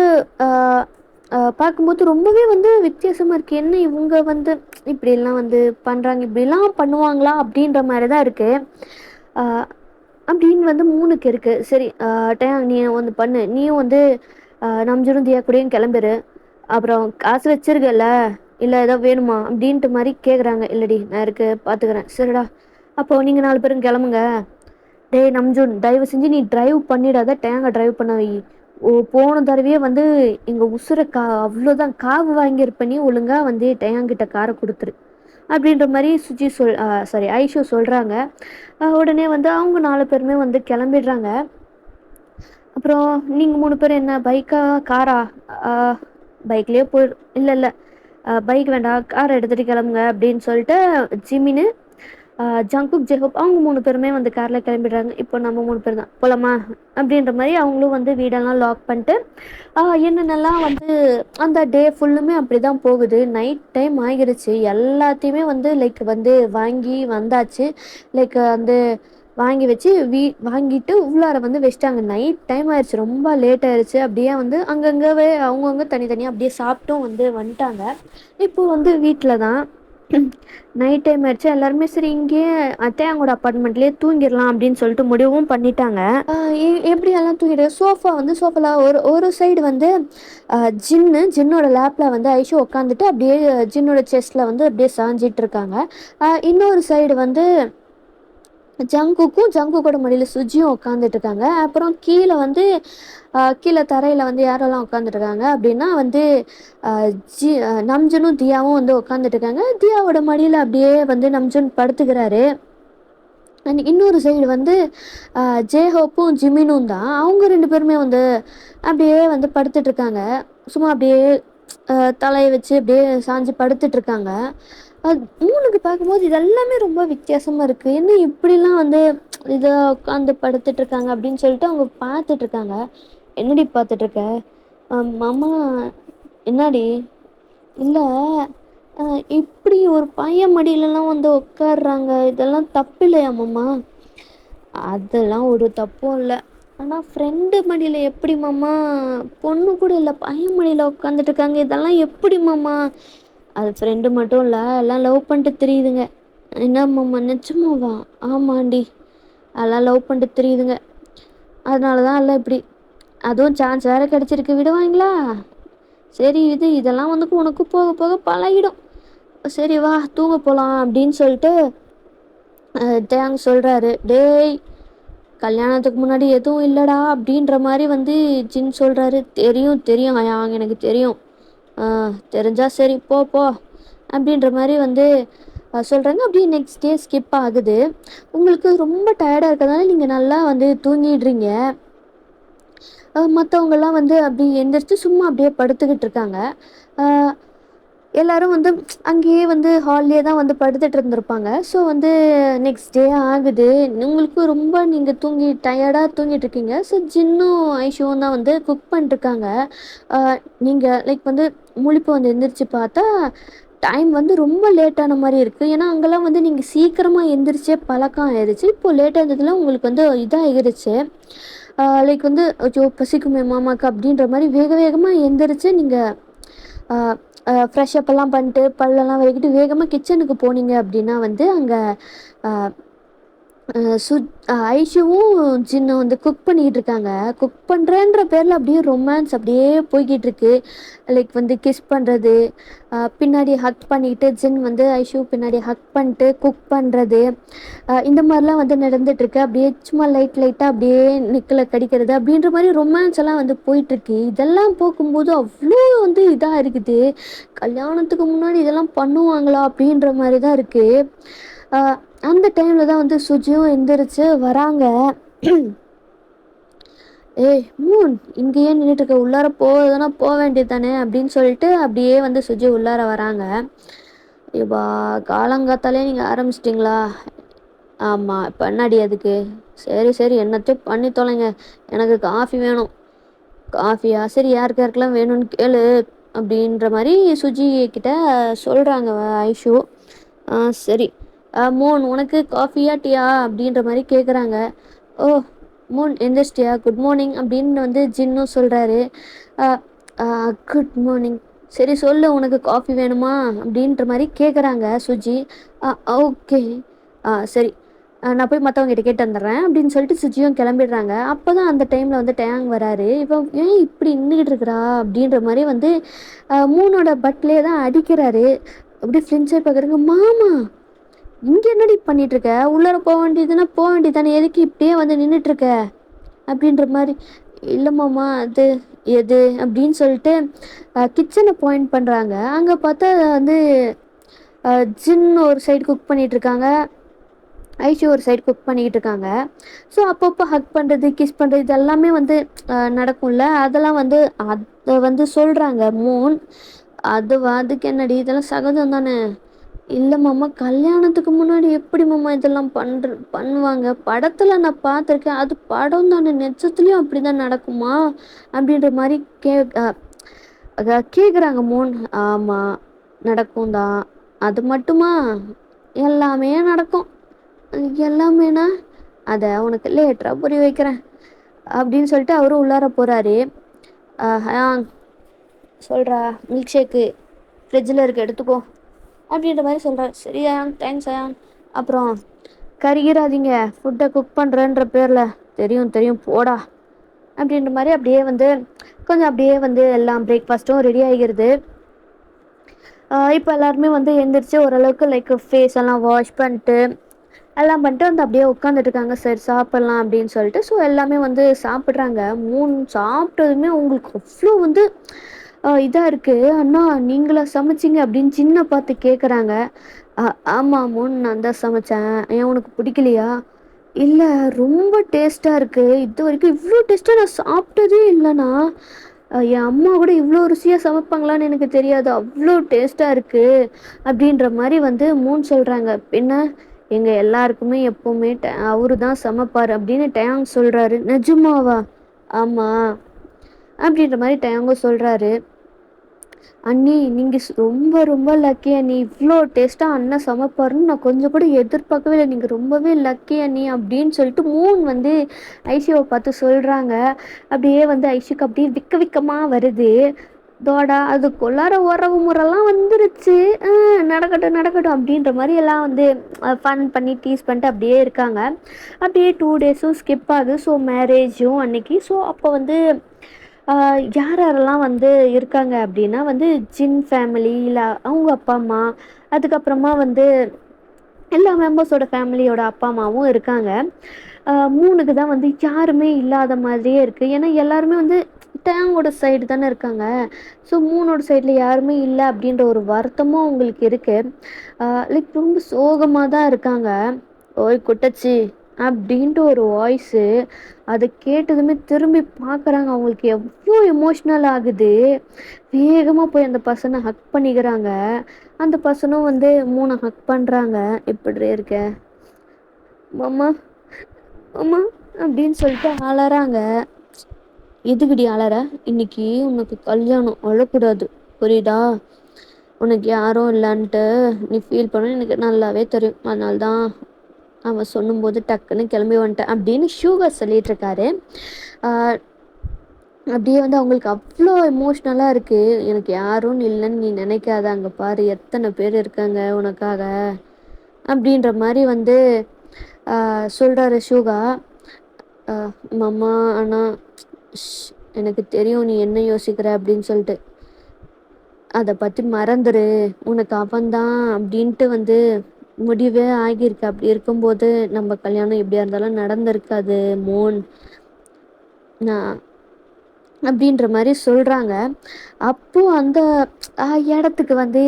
பார்க்கும்போது ரொம்பவே வந்து வித்தியாசமாக இருக்குது. என்ன இவங்க வந்து இப்படிலாம் வந்து பண்ணுறாங்க, இப்படிலாம் பண்ணுவாங்களா அப்படின்ற மாதிரி தான் இருக்குது அப்படின்னு வந்து 3க்கு இருக்குது. சரி, டயாங் நீ வந்து பண்ணு, நீயும் வந்து நம்ஜுனும் தியா கூடயும் கிளம்பிரு. அப்புறம் காசு வச்சிருக்கல, இல்லை ஏதோ வேணுமா அப்படின்ட்டு மாதிரி கேட்குறாங்க. இல்லடி நான் இருக்கு பார்த்துக்கிறேன். சரிடா, அப்போது நீங்கள் 4 பேரும் கிளம்புங்க. டேய் நம்ஜுன், தயவு செஞ்சு நீ டிரைவ் பண்ணிடாத, டேங்கை டிரைவ் பண்ண வை. போன தடவையே வந்து எங்கள் உசுரை அவ்வளோதான் காவு வாங்கியிருப்ப, நீ ஒழுங்காக வந்து டேங்கிட்ட காரை கொடுத்துரு அப்படின்ற மாதிரி சுஜி சாரி ஐஷு சொல்கிறாங்க. உடனே வந்து அவங்க 4 பேருமே வந்து கிளம்பிடுறாங்க. அப்புறம் நீங்கள் 3 பேர் என்ன பைக்கா காரா? பைக்லேயே இல்லை இல்லை, பைக் வேண்டாம், கார் எடுத்துகிட்டு கிளம்புங்க அப்படின்னு சொல்லிட்டு ஜிமின்னு, ஜங்குக், ஜெஹோப் அவங்க 3 பேருமே வந்து காரில் கிளம்பிடுறாங்க. இப்போ நம்ம 3 பேர் தான் போகலாமா அப்படின்ற மாதிரி அவங்களும் வந்து வீடெல்லாம் லாக் பண்ணிட்டு என்னென்னலாம் வந்து அந்த டே ஃபுல்லுமே அப்படி தான் போகுது. நைட் டைம் ஆகிடுச்சு, எல்லாத்தையுமே வந்து லைக் வந்து வாங்கி வந்தாச்சு. லைக் வந்து வாங்கி வச்சு வாங்கிட்டு உள்ளார வந்து வச்சிட்டாங்க. நைட் டைம் ஆயிடுச்சு, ரொம்ப லேட் ஆயிடுச்சு. அப்படியே வந்து அங்கங்கே அவங்கவுங்க தனித்தனியாக அப்படியே சாப்பிட்டும் வந்து வந்துட்டாங்க. இப்போது வந்து வீட்டில் தான் நைட் டைம் ஆயிடுச்சு. எல்லாருமே சரி இங்கேயே அத்தையாங்கோட அப்பார்ட்மெண்ட்லேயே தூங்கிடலாம் அப்படின்னு சொல்லிட்டு முடிவும் பண்ணிட்டாங்க. எப்படியெல்லாம் தூங்கிட்டு சோஃபாவில் ஒரு சைடு வந்து ஜின்னோட லேப்பில் வந்து ஐஷு உட்காந்துட்டு அப்படியே ஜின்னோட செஸ்ட்டில் வந்து அப்படியே சாஞ்சிட்டு இருக்காங்க. இன்னொரு சைடு வந்து ஜங்குக்கோட மடியில் சுஜியும் உட்காந்துட்டு இருக்காங்க. அப்புறம் கீழே தரையில் வந்து யாரெல்லாம் உட்காந்துருக்காங்க அப்படின்னா வந்து நம்ஜுனும் தியாவும் வந்து உட்காந்துட்டு இருக்காங்க. தியாவோட மடியில் அப்படியே வந்து நம்ஜுன் படுத்துக்கிறாரு. அண்ட் இன்னொரு சைடு வந்து ஜேஹோப்பும் ஜிமினும் தான், அவங்க 2 பேருமே வந்து அப்படியே வந்து படுத்துட்ருக்காங்க. சும்மா அப்படியே தலையை வச்சு அப்படியே சாஞ்சு படுத்துட்ருக்காங்க. அது 3க்கு பார்க்கும்போது இதெல்லாமே ரொம்ப வித்தியாசமாக இருக்குது. என்ன இப்படிலாம் வந்து இதை உட்காந்து படுத்துட்ருக்காங்க அப்படின்னு சொல்லிட்டு அவங்க பார்த்துட்ருக்காங்க. என்னடி பார்த்துட்ருக்க? மாமா, என்னடி? இல்லை, இப்படி ஒரு பையன் மடியிலலாம் வந்து உட்காடுறாங்க, இதெல்லாம் தப்பு இல்லையா மாமா? அதெல்லாம் ஒரு தப்பும் இல்லை, ஆனால் ஃப்ரெண்டு மடியில் எப்படி மாமா? பொண்ணு கூட இல்லை, பையன் மடியில் உட்காந்துட்டு இருக்காங்க, இதெல்லாம் எப்படி மாமா? அது ஃப்ரெண்டு மட்டும் இல்லை, எல்லாம் லவ் பண்ணிட்டு தெரியுதுங்க. என்ன மாமா, நிச்சயமாவா? ஆமாண்டி, அதெல்லாம் லவ் பண்ணிட்டு தெரியுதுங்க, அதனால தான் எல்லாம் இப்படி. அதுவும் சான்ஸ் வேறு கிடச்சிருக்கு, விடுவாங்களா? சரி இதெல்லாம் வந்து உனக்கு போக போக பழகிடும். சரி வா தூங்க போகலாம் அப்படின்னு சொல்லிட்டு டேங் சொல்கிறாரு. டேய், கல்யாணத்துக்கு முன்னாடி எதுவும் இல்லைடா அப்படின்ற மாதிரி வந்து ஜின் சொல்கிறாரு. தெரியும் தெரியும் ஹயாங், எனக்கு தெரியும். தெரிஞ்சா சரி போ போ அப்படின்ற மாதிரி வந்து சொல்கிறாங்க. அப்படியே நெக்ஸ்ட் டே ஸ்கிப் ஆகுது. உங்களுக்கு ரொம்ப டயர்டாக இருக்கிறதுனால நீங்கள் நல்லா வந்து தூங்கிடுறீங்க. மற்றவங்கெல்லாம் வந்து அப்படி எந்திரிச்சு சும்மா அப்படியே படுத்துக்கிட்டு இருக்காங்க. எல்லாரும் வந்து அங்கேயே வந்து ஹால்லேயே தான் வந்து படுத்துட்டு இருந்திருப்பாங்க. ஸோ வந்து நெக்ஸ்ட் டே ஆகுது. உங்களுக்கு ரொம்ப நீங்கள் டயர்டாக தூங்கிட்டு இருக்கீங்க. ஸோ ஜின்னும் ஐஷுவும் தான் வந்து குக் பண்ணிட்டுருக்காங்க. நீங்கள் லைக் வந்து முழிப்பு வந்து எந்திரிச்சு பார்த்தா டைம் வந்து ரொம்ப லேட்டான மாதிரி இருக்குது. ஏன்னா அங்கெல்லாம் வந்து நீங்கள் சீக்கிரமாக எந்திரிச்சே பழக்கம் ஆயிடுச்சு. இப்போது லேட்டாக இருந்ததுலாம் உங்களுக்கு வந்து இதாகிடுச்சு. லைக் வந்து ஐயோ பசிக்குமே மாமாக்கு அப்படின்ற மாதிரி வேக வேகமாக எந்திரிச்சு நீங்கள் ஃப்ரெஷ் அப்பெல்லாம் பண்ணிட்டு பல்லெல்லாம் விளக்கிட்டு வேகமாக கிச்சனுக்கு போனீங்க அப்படின்னா வந்து அங்கே ஐஷுவும் ஜின்னும் வந்து குக் பண்ணிகிட்டு இருக்காங்க. குக் பண்ணுறேன்ற பேரில் அப்படியே ரொமான்ஸ் அப்படியே போய்கிட்டு இருக்கு. லைக் வந்து கிஸ் பண்ணுறது, பின்னாடி ஹக் பண்ணிக்கிட்டு ஜின் வந்து ஐஷு பின்னாடி ஹக் பண்ணிட்டு குக் பண்ணுறது, இந்த மாதிரிலாம் வந்து நடந்துகிட்ருக்கு. அப்படியே சும்மா லைட்டாக அப்படியே நெக்கில் கடிக்கிறது அப்படின்ற மாதிரி ரொமான்ஸ் எல்லாம் வந்து போயிட்டுருக்கு. இதெல்லாம் போகும்போது அவ்வளோ வந்து இதாக இருக்குது. கல்யாணத்துக்கு முன்னாடி இதெல்லாம் பண்ணுவாங்களா அப்படின்ற மாதிரி தான் இருக்குது. அந்த டைமில் தான் வந்து சுஜியும் எந்திரிச்சு வராங்க. ஏய் மூன், இங்கேயே நின்றுட்டு இருக்க, உள்ளார போகுதுன்னா போக வேண்டியது தானே அப்படின்னு சொல்லிட்டு அப்படியே வந்து சுஜி உள்ளார வராங்க. இப்பா காலங்காத்தாலே நீங்கள் ஆரம்பிச்சிட்டிங்களா? ஆமாம், பண்ணாடி அதுக்கு. சரி சரி, என்னத்தையும் பண்ணி தொலைங்க, எனக்கு காஃபி வேணும். காஃபியா? சரி, யாருக்கு யாருக்கெல்லாம் வேணும்னு கேளு அப்படின்ற மாதிரி சுஜி கிட்ட சொல்கிறாங்க ஐஷு. சரி மூன், உனக்கு காஃபியா டீயா அப்படின்ற மாதிரி கேட்குறாங்க. ஓ மூன் எந்திரிச்சிட்டியா, குட் மார்னிங் அப்படின்னு வந்து ஜின்னும் சொல்கிறாரு. Good morning. சரி சொல்லு, உனக்கு காஃபி வேணுமா அப்படின்ற மாதிரி கேட்குறாங்க சுஜி. ஓகே சரி, நான் போய் மற்றவங்ககிட்ட கேட்டு வந்துடுறேன் அப்படின்னு சொல்லிட்டு சுஜியும் கிளம்பிடுறாங்க. அப்போ தான் அந்த டைமில் வந்து டேங் வராரு. இப்போ ஏன் இப்படி நின்றுக்கிட்டு இருக்கிறா அப்படின்ற மாதிரி வந்து மூனோட பட்லேயே தான் அடிக்கிறாரு. அப்படி ஃப்ரெண்ட்ஸே பார்க்குறங்க. மாமா, இங்கே என்னடி பண்ணிகிட்ருக்க? உள்ளார போக வேண்டியதுன்னா போக வேண்டியதானே, எதுக்கு இப்படியே வந்து நின்றுட்டுருக்க அப்படின்ற மாதிரி. இல்லை மாமா, அது எது அப்படின்னு சொல்லிட்டு கிச்சனை பாயிண்ட் பண்ணுறாங்க. அங்கே பார்த்தா வந்து ஜின் ஒரு சைடு குக் பண்ணிகிட்ருக்காங்க, ஐஷு ஒரு சைடு குக் பண்ணிக்கிட்டு இருக்காங்க. ஸோ அப்பப்போ ஹக் பண்ணுறது, கிஸ் பண்ணுறது இது எல்லாமே வந்து நடக்கும்ல. அதெல்லாம் வந்து அதை வந்து சொல்கிறாங்க மூன். அதுக்கு என்னடி, இதெல்லாம் சகஜம் தானே. இல்லை மாமா, கல்யாணத்துக்கு முன்னாடி எப்படி மாமா இதெல்லாம் பண்ணுவாங்க? படத்தில் நான் பார்த்துருக்கேன், அது படம் தானே, நிஜத்துலேயும் அப்படி தான் நடக்குமா அப்படின்ற மாதிரி கேட்குறாங்க மூன். ஆமாம் நடக்கும் தான். அது மட்டுமா? எல்லாமே நடக்கும். எல்லாமேனா அதை உனக்கு லேட்டராக புரிய வைக்கிறேன் அப்படின்னு சொல்லிட்டு அவரும் உள்ளார போகிறாரு. சொல்கிறா, மில்க் ஷேக்கு ஃப்ரிட்ஜில் இருக்க எடுத்துக்கோ அப்படின்ற மாதிரி சொல்கிறார். சரி அயாங், தேங்க்ஸ் அயாங். அப்புறம் கருகிறாதீங்க, ஃபுட்டை குக் பண்ணுறேன்ற பேரில். தெரியும் தெரியும் போடா அப்படின்ற மாதிரி அப்படியே வந்து கொஞ்சம் அப்படியே வந்து எல்லாம் பிரேக்ஃபாஸ்ட்டும் ரெடி ஆகிடுது. இப்போ எல்லாருமே வந்து எழுந்திரிச்சு ஓரளவுக்கு லைக் ஃபேஸ் எல்லாம் வாஷ் பண்ணிட்டு எல்லாம் பண்ணிட்டு வந்து அப்படியே உட்காந்துட்ருக்காங்க. சரி சாப்பிட்லாம் அப்படின்னு சொல்லிட்டு. ஸோ எல்லாமே வந்து சாப்பிட்றாங்க. சாப்பிட்டதுமே உங்களுக்கு அவ்வளோ வந்து இதாக இருக்குது. அண்ணா நீங்களா சமைச்சிங்க அப்படின்னு சின்ன பார்த்து கேட்குறாங்க. ஆமாம் மூன், நான் தான் சமைச்சேன். ஏன் உனக்கு பிடிக்கலையா? இல்லை ரொம்ப டேஸ்ட்டாக இருக்குது, இது வரைக்கும் இவ்வளோ டேஸ்ட்டாக நான் சாப்பிட்டதே இல்லைண்ணா. என் அம்மா கூட இவ்வளோ ருசியாக சமைப்பாங்களான்னு எனக்கு தெரியாது, அவ்வளோ டேஸ்ட்டாக இருக்குது அப்படின்ற மாதிரி வந்து மூன் சொல்கிறாங்க. பின்ன எங்கள் எல்லாருக்குமே எப்போவுமே அவரு தான் சமைப்பார் அப்படின்னு டேங் சொல்கிறாரு. நிஜமாவா? ஆமாம் அப்படின்ற மாதிரி டேங்கும் சொல்கிறாரு. அண்ணி நீங்கள் ரொம்ப ரொம்ப லக்கி அண்ணி, இவ்வளோ டேஸ்ட்டாக அண்ணன் சமைப்பாருன்னு நான் கொஞ்சம் கூட எதிர்பார்க்கவே இல்லை, நீங்கள் ரொம்பவே லக்கி அண்ணி அப்படின்னு சொல்லிட்டு மூன் வந்து ஐஷுவை பார்த்து சொல்கிறாங்க. அப்படியே வந்து ஐஷுக்கு அப்படியே விக்கமாக வருது. தோடா அதுக்குள்ளார உறவு முறைலாம் வந்துருச்சு. நடக்கட்டும் நடக்கட்டும் அப்படின்ற மாதிரி எல்லாம் வந்து ஃபன் பண்ணி டீஸ் பண்ணிட்டு அப்படியே இருக்காங்க. அப்படியே 2 டேஸும் ஸ்கிப் ஆகுது. ஸோ மேரேஜும் அன்னைக்கு. ஸோ அப்போ வந்து யார் யாரெல்லாம் வந்து இருக்காங்க அப்படின்னா வந்து ஜின் ஃபேமிலி இல்லை அவங்க அப்பா அம்மா, அதுக்கப்புறமா வந்து எல்லா மெம்பர்ஸோட ஃபேமிலியோட அப்பா அம்மாவும் இருக்காங்க. 3க்கு தான் வந்து யாருமே இல்லாத மாதிரியே இருக்குது. ஏன்னா எல்லாருமே வந்து டேங்கோட சைடு தானே இருக்காங்க. ஸோ 3ஓட சைடில் யாருமே இல்லை அப்படின்ற ஒரு வருத்தமும் அவங்களுக்கு இருக்குது. லைக் ரொம்ப சோகமாக தான் இருக்காங்க. ஓய் குட்டச்சி அப்படின்ட்டு ஒரு வாய்ஸு. அதை கேட்டதுமே திரும்பி பார்க்குறாங்க. அவங்களுக்கு எவ்வளோ எமோஷ்னல் ஆகுது. வேகமாக போய் அந்த பர்சனை ஹக் பண்ணிக்கிறாங்க. அந்த பர்சனும் வந்து 3 ஹக் பண்ணுறாங்க. இப்படி இருக்க மாமா மாமா அப்படின்னு சொல்லிட்டு அலறாங்க. எதுக்குடி அலற? இன்னைக்கு உனக்கு கல்யாணம், அழக்கூடாது புரியுதா? உனக்கு யாரும் இல்லைன்ட்டு நீ ஃபீல் பண்ண எனக்கு நல்லாவே தெரியும். அதனால தான் அவன் சொல்லும்போது டக்குன்னு கிளம்பி வந்துட்டேன் அப்படின்னு ஷூகர் சொல்லிட்டு இருக்காரு. அப்படியே வந்து அவங்களுக்கு அவ்வளோ எமோஷ்னலாக இருக்குது. எனக்கு யாரும் இல்லைன்னு நீ நினைக்காத, அங்கே பாரு எத்தனை பேர் இருக்காங்க உனக்காக அப்படின்ற மாதிரி வந்து சொல்கிறாரு ஷூகா. மாமா ஆனால் எனக்கு தெரியும் நீ என்ன யோசிக்கிற அப்படின்னு சொல்லிட்டு, அதை பற்றி மறந்துரு, உனக்கு அவன்தான் அப்படின்ட்டு வந்து முடிவே ஆகியிருக்கு. அப்படி இருக்கும்போது நம்ம கல்யாணம் எப்படியா இருந்தாலும் நடந்திருக்காது மோன் நான் அப்படின்ற மாதிரி சொல்கிறாங்க. அப்போது அந்த இடத்துக்கு வந்து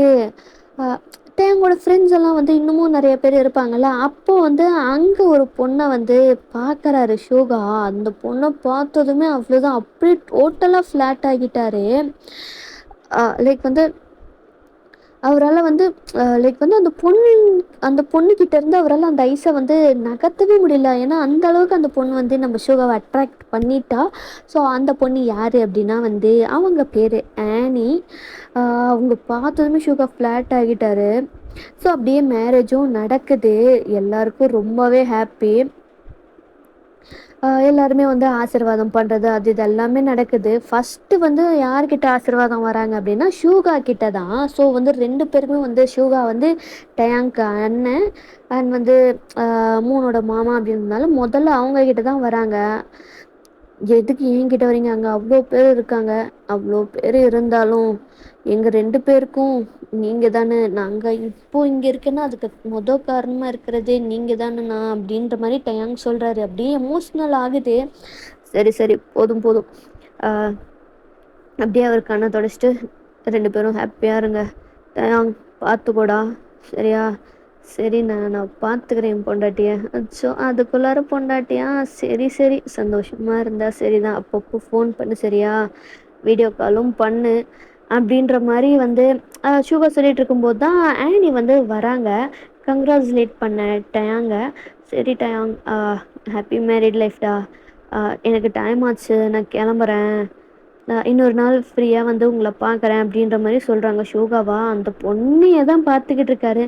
தேங்கோட ஃப்ரெண்ட்ஸ் எல்லாம் வந்து இன்னமும் நிறைய பேர் இருப்பாங்கள்ல. அப்போது வந்து அங்கே ஒரு பொண்ணை வந்து பார்க்குறாரு ஷூகா. அந்த பொண்ணை பார்த்ததுமே அவ்வளோதான், அப்படியே டோட்டலாக ஃப்ளாட் ஆகிட்டாரு. லைக் வந்து அவரால் வந்து லைக் வந்து அந்த பொண்ணுக்கிட்ட இருந்து அவரால் அந்த ஐஸை வந்து நகர்த்தவே முடியல. ஏன்னா அந்த அளவுக்கு அந்த பொண்ணு வந்து நம்ம ஷூகாவை அட்ராக்ட் பண்ணிட்டா. ஸோ அந்த பொண்ணு யார் அப்படின்னா வந்து அவங்க பேர் ஆனி. அவங்க பார்த்ததுமே ஷூகா ஃப்ளாட் ஆகிட்டாரு. ஸோ அப்படியே மேரேஜும் நடக்குது. எல்லாருக்கும் ரொம்பவே ஹாப்பி. எல்லாருமே வந்து ஆசீர்வாதம் பண்ணுறது அது இது எல்லாமே நடக்குது. ஃபஸ்ட்டு வந்து யார்கிட்ட ஆசீர்வாதம் வராங்க அப்படின்னா ஷூகா கிட்ட தான். ஸோ வந்து 2 பேருமே வந்து ஷூகா வந்து டயாங்க் அண்ணன் அண்ட் வந்து மூனோட மாமா அப்படின்றதுனால முதல்ல அவங்க கிட்ட தான் வராங்க. எதுக்கு என்கிட்ட வரீங்க? அங்கே அவ்வளோ பேர் இருக்காங்க. அவ்வளோ பேர் இருந்தாலும் எங்கள் 2 பேருக்கும் நீங்கள் தானே. நாங்கள் இப்போ இங்கே இருக்கேன்னா அதுக்கு காரணமாக இருக்கிறதே நீங்கள் தானேண்ணா அப்படின்ற மாதிரி டயாங் சொல்கிறாரு. அப்படியே எமோஷ்னல் ஆகுது. சரி சரி போதும் போதும். அப்படியே அவர் கண்ணை தொடச்சிட்டு 2 பேரும் ஹாப்பியாக இருங்க. டயாங் பார்த்துக்கோடா சரியா? சரி நான் பார்த்துக்கிறேன் என் பொண்டாட்டியை. அச்சோ அதுக்குள்ளார பொண்டாட்டியா? சரி சரி சந்தோஷமாக இருந்தால் சரி தான். அப்பப்போ ஃபோன் பண்ணு சரியா? வீடியோ காலும் பண்ணு அப்படின்ற மாதிரி வந்து ஷூகர் சொல்லிட்டு இருக்கும்போது தான் ஆனி வந்து வராங்க. கங்க்ராச்சுலேட் பண்ண டயாங்க. சரி டயாங் ஹாப்பி மேரிட் லைஃப்டா. எனக்கு டைம் ஆச்சு, நான் கிளம்புறேன். இன்னொரு நாள் ஃப்ரீயாக வந்து உங்களை பார்க்குறேன் அப்படின்ற மாதிரி சொல்கிறாங்க. ஷூகாவா அந்த பொண்ணையை தான் பார்த்துக்கிட்டு இருக்காரு.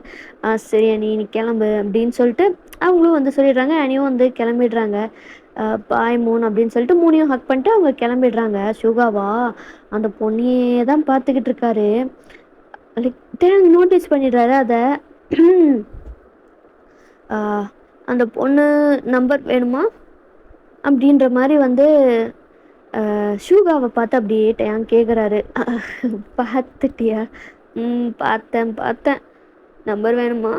சரி அனி நீ கிளம்பு அப்படின்னு சொல்லிட்டு அவங்களும் வந்து சொல்லிடுறாங்க. அனியும் வந்து கிளம்பிடுறாங்க. பாய் மூன் அப்படின்னு சொல்லிட்டு மூணையும் ஹக் பண்ணிட்டு அவங்க கிளம்பிடுறாங்க. ஷூகாவா அந்த பொண்ணையே தான் பார்த்துக்கிட்டு இருக்காரு. லைக் நோட்டீஸ் பண்ணிடுறாரு அதை. அந்த பொண்ணு நம்பர் வேணுமா அப்படின்ற மாதிரி வந்து ஷூகாவை பார்த்து அப்படியே டயாங் கேட்குறாரு. பார்த்துட்டியா? பார்த்தேன். நம்பர் வேணுமா?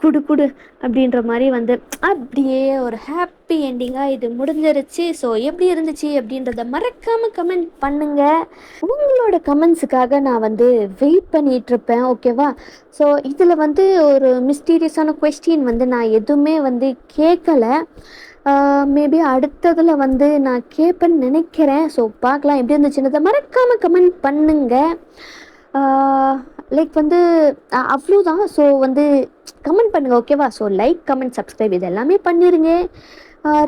குடு குடு அப்படின்ற மாதிரி வந்து அப்படியே ஒரு ஹாப்பி எண்டிங்காக இது முடிஞ்சிருச்சு. ஸோ எப்படி இருந்துச்சு அப்படின்றத மறக்காமல் கமெண்ட் பண்ணுங்கள். உங்களோட கமெண்ட்ஸுக்காக நான் வந்து வெயிட் பண்ணிகிட்ருப்பேன். ஓகேவா? ஸோ இதில் வந்து ஒரு மிஸ்டீரியஸான கொஸ்டின் வந்து நான் எதுவுமே வந்து கேட்கலை. மேபி அடுத்ததில் வந்து நான் கேட்பேன்னு நினைக்கிறேன். ஸோ பார்க்கலாம் எப்படி இருந்துச்சுன்றதை மறக்காமல் கமெண்ட் பண்ணுங்கள். லைக் வந்து அவ்வளோதான். ஸோ வந்து கமெண்ட் பண்ணுங்கள் ஓகேவா? ஸோ லைக் கமெண்ட் சப்ஸ்கிரைப் இது எல்லாமே பண்ணிடுங்க.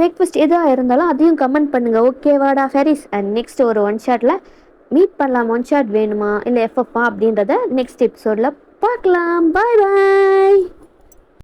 ரெக்வெஸ்ட் எதாக இருந்தாலும் அதையும் கமெண்ட் பண்ணுங்கள் ஓகேவாடா ஃபெரிஸ்? அண்ட் நெக்ஸ்ட் ஒரு ஒன் ஷாட்டில் மீட் பண்ணலாம். ஒன் ஷாட் வேணுமா இல்லை எஃப்எஃப்பா அப்படின்றத நெக்ஸ்ட் எபிசோடில் பார்க்கலாம். பாய் பாய்.